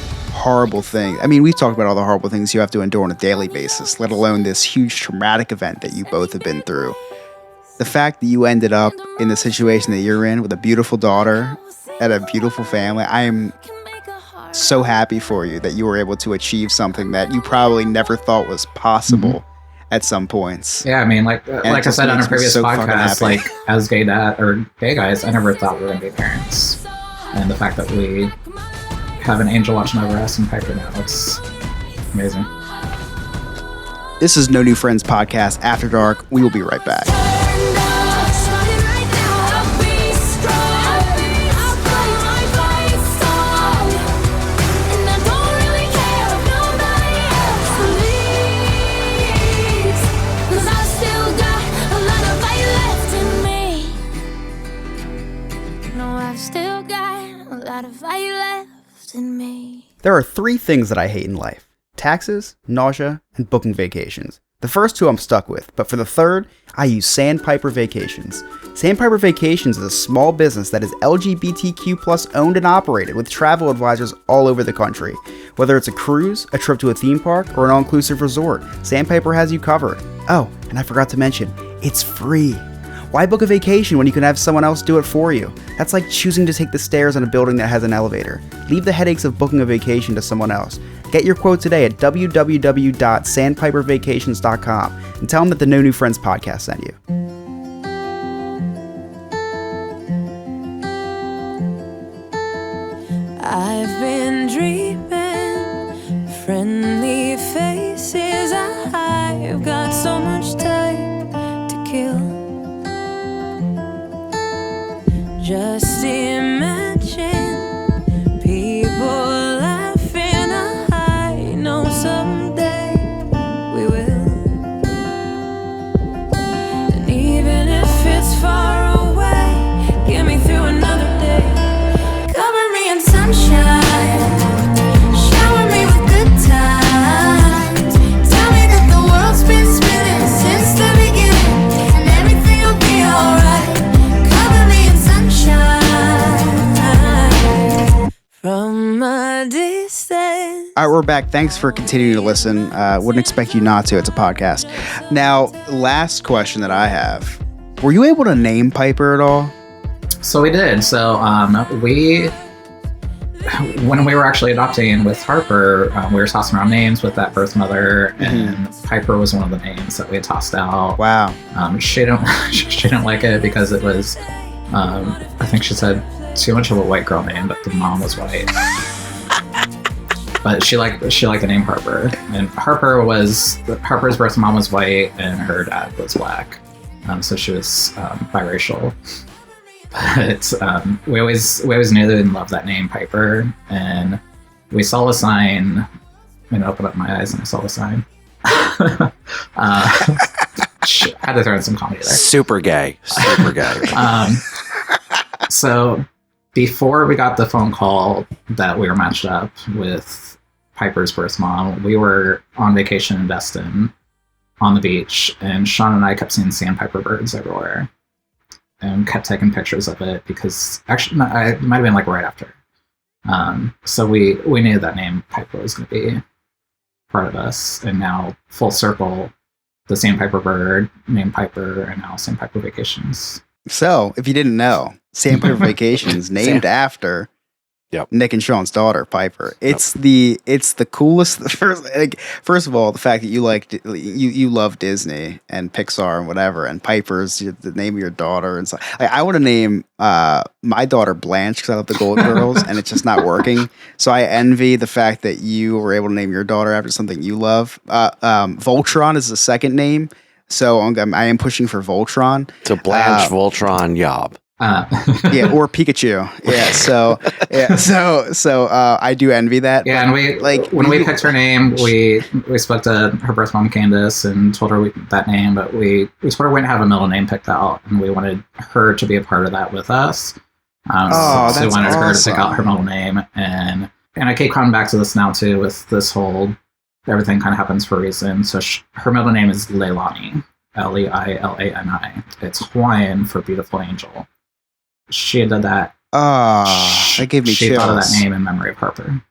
C: things. I mean, we've talked about all the horrible things you have to endure on a daily basis, let alone this huge traumatic event that you both have been through. The fact that you ended up in the situation that you're in with a beautiful daughter and a beautiful family, I am so happy for you that you were able to achieve something that you probably never thought was possible at some points.
D: Yeah, I mean, like I said on a previous podcast, like as gay guys, I never thought we were going to be parents. And the fact that we have an angel watching over us and Piper now, it's amazing.
C: This is No New Friends Podcast After Dark. We will be right back. There are 3 things that I hate in life: taxes, nausea, and booking vacations. The first 2 I'm stuck with, but for the third, I use Sandpiper Vacations. Sandpiper Vacations is a small business that is LGBTQ+ owned and operated, with travel advisors all over the country. Whether it's a cruise, a trip to a theme park, or an all-inclusive resort, Sandpiper has you covered. Oh, and I forgot to mention, it's free. Why book a vacation when you can have someone else do it for you? That's like choosing to take the stairs in a building that has an elevator. Leave the headaches of booking a vacation to someone else. Get your quote today at www.sandpipervacations.com and tell them that the No New Friends podcast sent you.
F: I've been dreaming, friendly faces. I've got so much time to kill. Just imagine people laughing. I know someday we will. And even if it's far away, get me through another day. Cover me in sunshine, shower me with good times. Tell me that the world's been spinning since the beginning, and everything will be alright. Cover me in sunshine from a distance.
C: All right, we're back. Thanks for continuing to listen. Wouldn't expect you not to. It's a podcast. Now, last question that I have. Were you able to name Piper at all?
D: So we did. So when we were actually adopting with Harper, we were tossing around names with that birth mother, and Piper was one of the names that we had tossed out.
C: Wow.
D: She didn't like it because it was, I think she said too much of a white girl name, but the mom was white. But she liked the name Harper, and Harper's birth mom was white, and her dad was black, so she was biracial. But we always knew they didn't love that name Piper, and we saw the sign. I'm gonna open up my eyes, and I saw the sign. I had to throw in some comedy there.
A: Super gay.
D: So before we got the phone call that we were matched up with Piper's birth mom, we were on vacation in Destin on the beach, and Sean and I kept seeing sandpiper birds everywhere and kept taking pictures of it because actually it might have been like right after. So we knew that name Piper was going to be part of us, and now full circle, the sandpiper bird named Piper, and now Sandpiper Vacations.
C: So, if you didn't know, Sandpiper Vacations named after Nick and Sean's daughter, Piper. It's the coolest. First of all, the fact that you love Disney and Pixar and whatever, and Piper's the name of your daughter, and so I want to name my daughter Blanche because I love the Golden Girls, and it's just not working. So I envy the fact that you were able to name your daughter after something you love. Voltron is the second name. So I am pushing for Voltron.
A: So Blanche, Voltron, Yob.
C: Yeah, or Pikachu. Yeah, so I do envy that.
D: Yeah, and when we picked her name, we spoke to her birth mom Candace and told her that name, but we sort of wouldn't have a middle name picked out, and we wanted her to be a part of that with us. So we wanted her to pick out her middle name, and I keep coming back to this now too with this whole everything kind of happens for a reason. So her middle name is Leilani, Leilani. It's Hawaiian for beautiful angel. She did that.
C: That gave me chills.
D: She thought of that name in memory of Harper.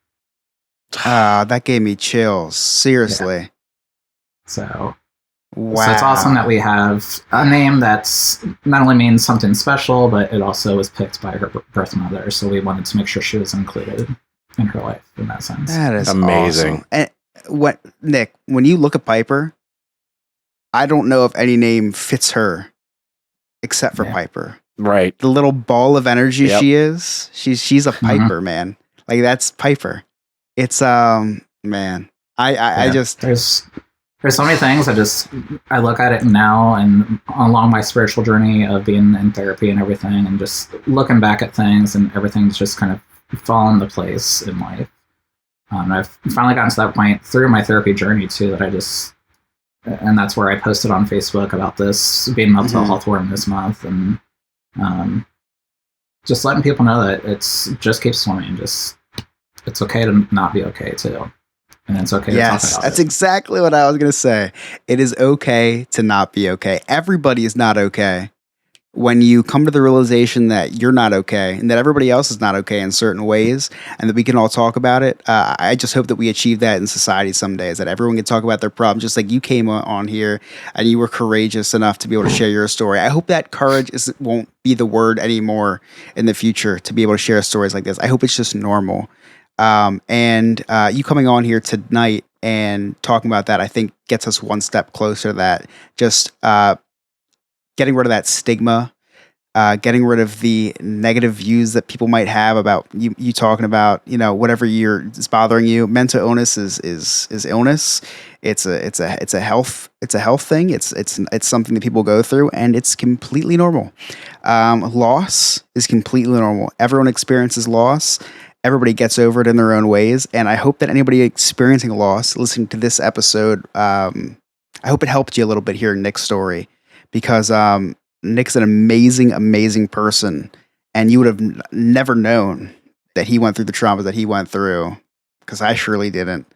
C: That gave me chills. Seriously.
D: Yeah. So,
C: wow.
D: So it's awesome that we have a name that's not only means something special, but it also was picked by her birth mother. So we wanted to make sure she was included in her life in that sense.
C: That is
A: amazing.
C: Awesome. And Nick, when you look at Piper, I don't know if any name fits her except for Piper.
A: Right.
C: The little ball of energy she is. She's a Piper, man. Like that's Piper. It's man. I just
D: there's so many things I look at it now and along my spiritual journey of being in therapy and everything, and just looking back at things, and everything's just kind of fallen into place in life. I've finally gotten to that point through my therapy journey too, and that's where I posted on Facebook about this being Mental Health Awareness Month, and just letting people know that it's just keep swimming. Just it's okay to not be okay too, and it's okay to talk about
C: that's
D: it.
C: exactly what I was gonna say. It is okay to not be okay. Everybody is not okay. When you come to the realization that you're not okay and that everybody else is not okay in certain ways, and that we can all talk about it, I just hope that we achieve that in society someday, is that everyone can talk about their problems, just like you came on here and you were courageous enough to be able to share your story. I hope that courage won't be the word anymore in the future to be able to share stories like this. I hope it's just normal. And you coming on here tonight and talking about that, I think gets us one step closer to that. Just getting rid of that stigma, getting rid of the negative views that people might have about you talking about, whatever is bothering you. Mental illness is illness. It's a health thing. It's something that people go through, and it's completely normal. Loss is completely normal. Everyone experiences loss. Everybody gets over it in their own ways. And I hope that anybody experiencing loss, listening to this episode, I hope it helped you a little bit hearing Nick's story. Because Nick's an amazing, amazing person, and you would have never known that he went through the traumas that he went through, because I surely didn't.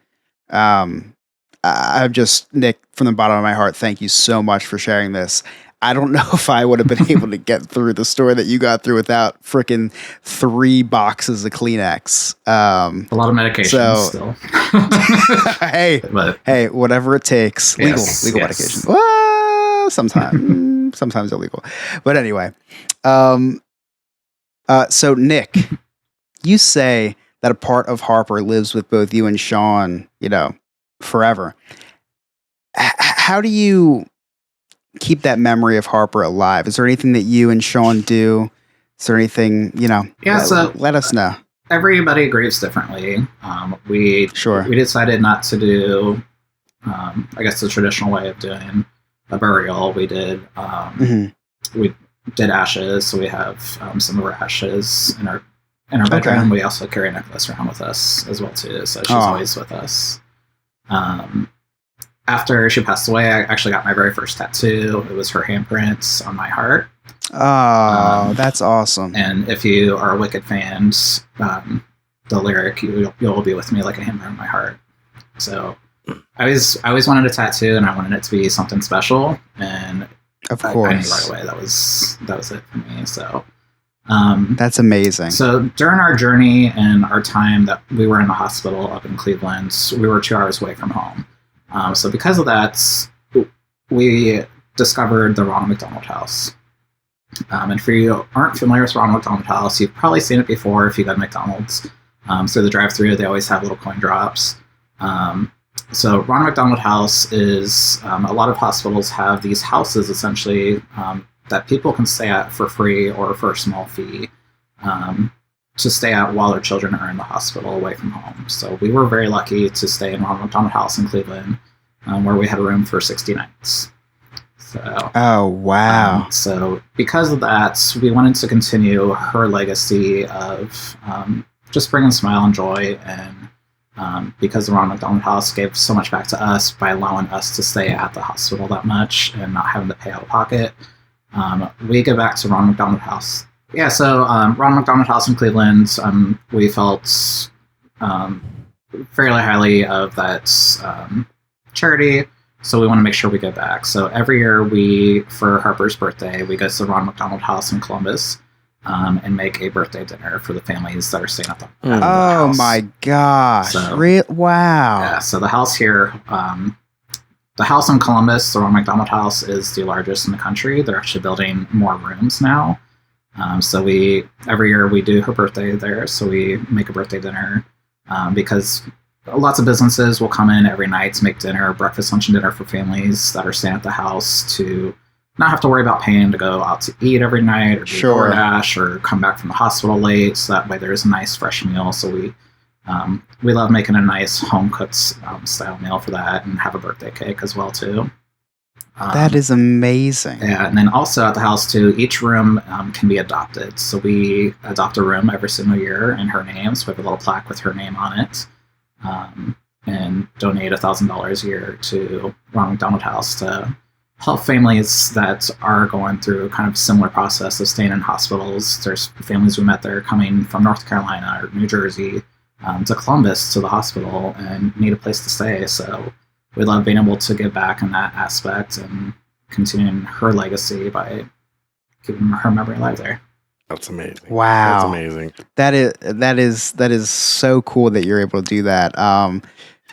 C: I'm just, Nick, from the bottom of my heart, thank you so much for sharing this. I don't know if I would have been able to get through the story that you got through without freaking 3 boxes of Kleenex.
D: A lot of medication still.
C: hey, whatever it takes. Legal medication. Well, sometimes illegal. But anyway, so Nick, you say that a part of Harper lives with both you and Sean, forever. How do you keep that memory of Harper alive? Is there anything that you and Sean do Is there anything,
D: Yeah, so
C: let us know.
D: everybody grieves differently. We decided not to do, I guess, the traditional way of doing a burial. We did we did ashes, so we have some of our ashes in our bedroom.
C: Okay.
D: We also carry a necklace around with us as well too, so she's always with us. After she passed away, I actually got my very first tattoo. It was her handprints on my heart.
C: Oh, that's awesome.
D: And if you are a Wicked fans, the lyric, you'll be with me like a handprint on my heart. So I always wanted a tattoo, and I wanted it to be something special. And
C: of course,
D: I knew right away that was it for me. So
C: that's amazing.
D: So during our journey and our time that we were in the hospital up in Cleveland, we were 2 hours away from home. So because of that, we discovered the Ronald McDonald House. And if you aren't familiar with Ronald McDonald House, you've probably seen it before if you go to McDonald's. Through the drive-thru, they always have little coin drops. So Ronald McDonald House is, a lot of hospitals have these houses essentially that people can stay at for free or for a small fee to stay at while their children are in the hospital away from home. So we were very lucky to stay in Ronald McDonald House in Cleveland, where we had a room for 60 nights. So,
C: oh, wow.
D: So because of that, we wanted to continue her legacy of just bringing smile and joy. And because the Ronald McDonald House gave so much back to us by allowing us to stay at the hospital that much and not having to pay out of pocket, we give back to Ronald McDonald House. Yeah, so Ronald McDonald House in Cleveland, we felt fairly highly of that charity, so we want to make sure we give back. So every year for Harper's birthday, we go to the Ronald McDonald House in Columbus and make a birthday dinner for the families that are staying at the house.
C: My gosh.
D: So,
C: wow.
D: Yeah, so the house here, the house in Columbus, the Ronald McDonald House, is the largest in the country. They're actually building more rooms now. So every year we do her birthday there, so we make a birthday dinner because lots of businesses will come in every night to make dinner, breakfast, lunch, and dinner for families that are staying at the house to not have to worry about paying to go out to eat every night or do DoorDash or come back from the hospital late. So that way there's a nice fresh meal. So we love making a nice home cooked style meal for that and have a birthday cake as well too.
C: That is amazing.
D: Yeah, and then also at the house too, each room can be adopted. So we adopt a room every single year in her name. So we have a little plaque with her name on it, and donate $1,000 a year to Ronald McDonald House to help families that are going through kind of similar process of staying in hospitals. There's families we met there coming from North Carolina or New Jersey to Columbus to the hospital and need a place to stay. So we love being able to give back in that aspect and continuing her legacy by keeping her memory alive there.
G: That's amazing.
C: Wow.
G: That's amazing.
C: That is so cool that you're able to do that.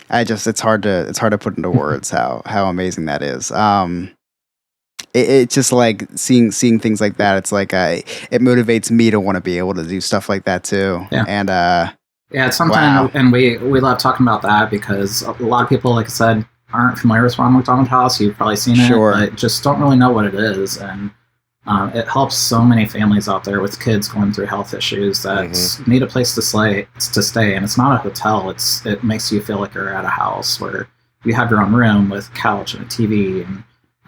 C: It's hard to put into words how amazing that is. It's just like seeing things like that. It's like it motivates me to want to be able to do stuff like that too.
D: Yeah.
C: And
D: yeah, it's something, and we love talking about that because a lot of people, like I said, aren't familiar with Ronald McDonald House. You've probably seen it, but just don't really know what it is. And it helps so many families out there with kids going through health issues that need a place to stay. And it's not a hotel. It makes you feel like you're at a house where you have your own room with couch and a TV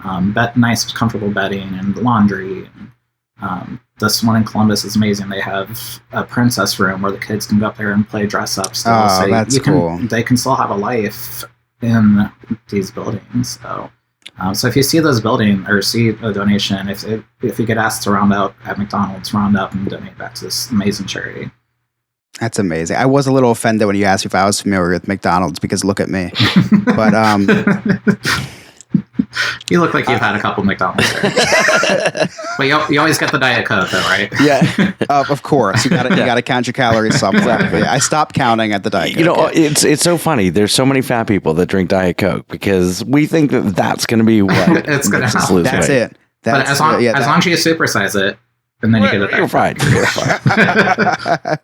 D: and nice, comfortable bedding and laundry. And this one in Columbus is amazing. They have a princess room where the kids can go up there and play dress up still.
C: Oh, so that's cool.
D: They can still have a life in these buildings. So if you see those buildings or see a donation, if you get asked to round up at McDonald's, round up and donate back to this amazing charity.
C: That's amazing. I was a little offended when you asked if I was familiar with McDonald's because look at me. But
D: you look like you've had a couple McDonald's there. But you always get the Diet Coke though, right?
C: Yeah, of course. You gotta count your calories somewhere. Yeah, I stopped counting at the Diet Coke.
A: You know, it's so funny. There's so many fat people that drink Diet Coke because we think that that's going to be what
D: it's going to
A: lose
C: That's
A: weight.
C: it.
D: But as long as you supersize it, and then you get it back.
A: You're fine. You're fine.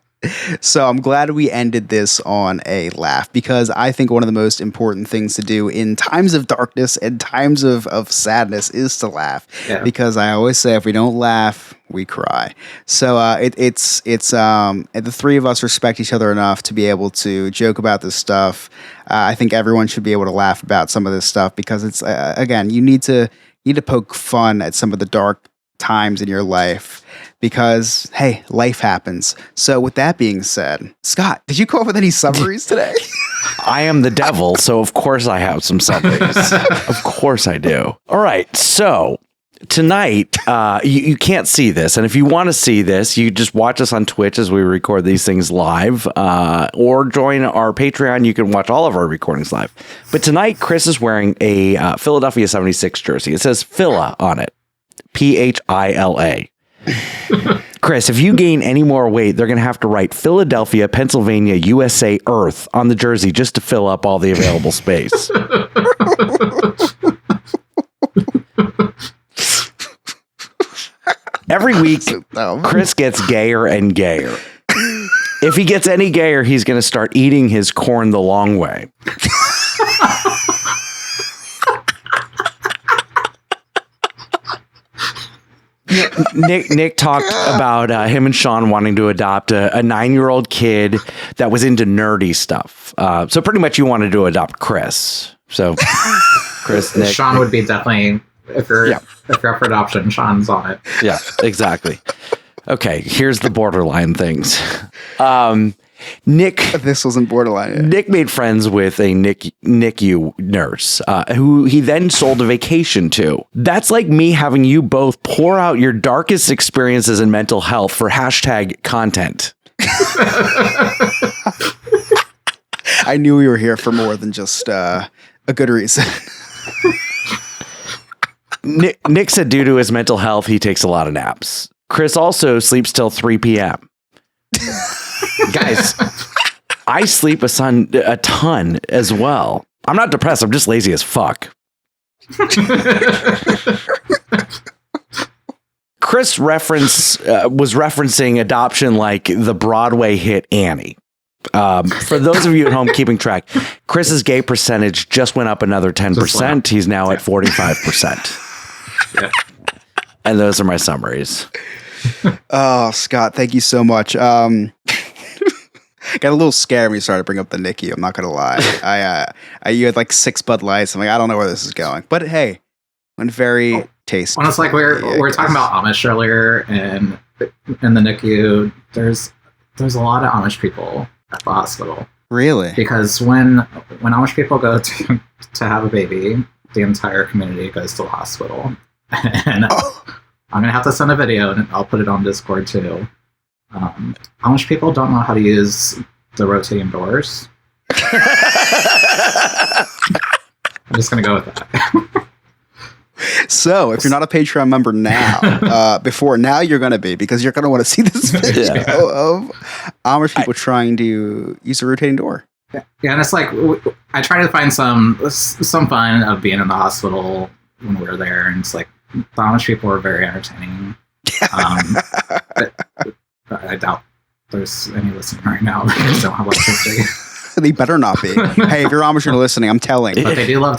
C: So I'm glad we ended this on a laugh, because I think one of the most important things to do in times of darkness and times of sadness is to laugh.
D: Yeah.
C: Because I always say, if we don't laugh, we cry. So it's the three of us respect each other enough to be able to joke about this stuff. I think everyone should be able to laugh about some of this stuff, because it's again, you need to poke fun at some of the dark times in your life, because hey, life happens. So with that being said, Scott, did you come up with any summaries today?
A: I am the devil, so of course I have some summaries. Of course I do. All right, so tonight, you can't see this, and if you want to see this, you just watch us on Twitch as we record these things live, or join our Patreon. You can watch all of our recordings live. But tonight, Chris is wearing a Philadelphia 76 jersey. It says Phila on it. Phila. Chris, if you gain any more weight, they're going to have to write Philadelphia, Pennsylvania, USA, Earth on the jersey just to fill up all the available space. Every week, Chris gets gayer and gayer. If he gets any gayer, he's going to start eating his corn the long way. Nick talked about him and Sean wanting to adopt a 9-year-old kid that was into nerdy stuff. So pretty much you wanted to adopt Chris. So Chris, Nick.
D: Sean would be definitely, if you're up for adoption, Sean's on it.
A: Yeah, exactly. Okay, here's the borderline things. Nick,
C: This wasn't borderline yet.
A: Nick made friends with a NICU nurse who he then sold a vacation to. That's like me having you both pour out your darkest experiences in mental health for hashtag content.
C: I knew we were here for more than just a good reason.
A: Nick said due to his mental health, he takes a lot of naps. Chris also sleeps till 3 p.m. Guys, I sleep a ton as well. I'm not depressed. I'm just lazy as fuck. Chris was referencing adoption like the Broadway hit Annie. For those of you at home keeping track, Chris's gay percentage just went up another 10%. He's now at 45%.
D: Yeah.
A: And those are my summaries.
C: Oh, Scott, thank you so much. Got a little scared when you started to bring up the NICU. I'm not gonna lie. You had like 6 Bud Lights. I'm like, I don't know where this is going. But hey, went very tasty.
D: Well, it's like we were talking about Amish earlier, and in the NICU, there's a lot of Amish people at the hospital.
C: Really?
D: Because when Amish people go to have a baby, the entire community goes to the hospital. And I'm gonna have to send a video, and I'll put it on Discord too. Amish people don't know how to use the rotating doors. I'm just gonna go with that.
C: So, if you're not a Patreon member now, now you're going to be, because you're going to want to see this video of Amish people trying to use a rotating door.
D: Yeah, and it's like I try to find some fun of being in the hospital when we're there, and it's like the Amish people are very entertaining. But I doubt there's any listening right now because they don't have electricity.
C: They better not be. Hey, if you're Amish and listening, I'm telling.
D: But they do love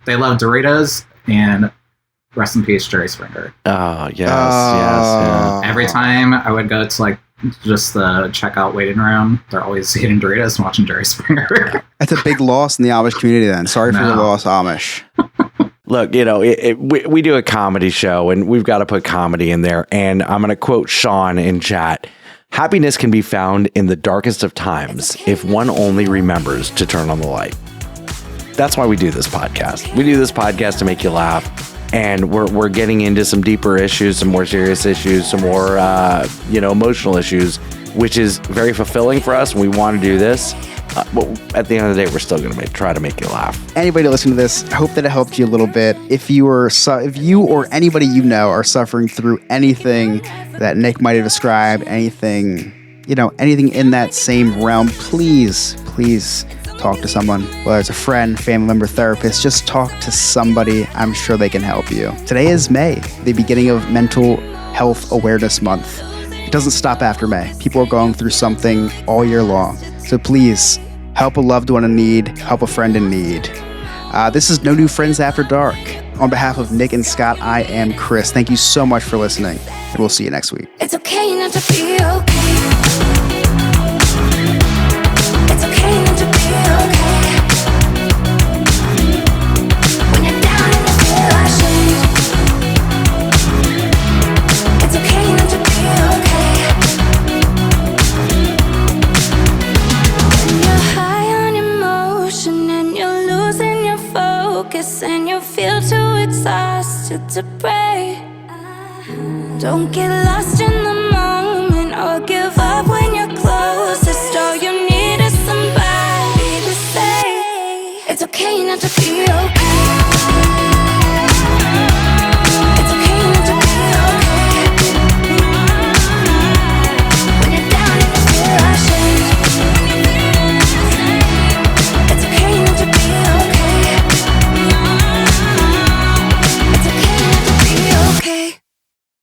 D: they love Doritos and rest in peace Jerry Springer.
A: Oh yes, yes.
D: Every time I would go to like just the checkout waiting room, they're always eating Doritos and watching Jerry Springer.
C: That's a big loss in the Amish community. Then sorry for your loss, Amish.
A: Look, we do a comedy show, and we've got to put comedy in there. And I'm going to quote Sean in chat. Happiness can be found in the darkest of times if one only remembers to turn on the light. That's why we do this podcast. We do this podcast to make you laugh. And we're getting into some deeper issues, some more serious issues, some more, emotional issues, which is very fulfilling for us. We want to do this. But at the end of the day, we're still going to try to make you laugh.
C: Anybody listening to this, I hope that it helped you a little bit. If you or anybody you know are suffering through anything that Nick might have described, anything in that same realm, please talk to someone, whether it's a friend, family member, therapist. Just talk to somebody. I'm sure they can help you. Today is May, the beginning of Mental Health Awareness Month. doesn't stop after May. People are going through something all year long. So please, help a loved one in need, help a friend in need. This is No New Friends After Dark. On behalf of Nick and Scott, I am Chris. Thank you so much for listening, and we'll see you next week.
F: It's okay not to be okay. It's okay not to be okay. When you're down and you feel ashamed. It's okay not to be okay. When you're high on emotion and you're losing your focus and you feel too exhausted to pray. Don't get lost in the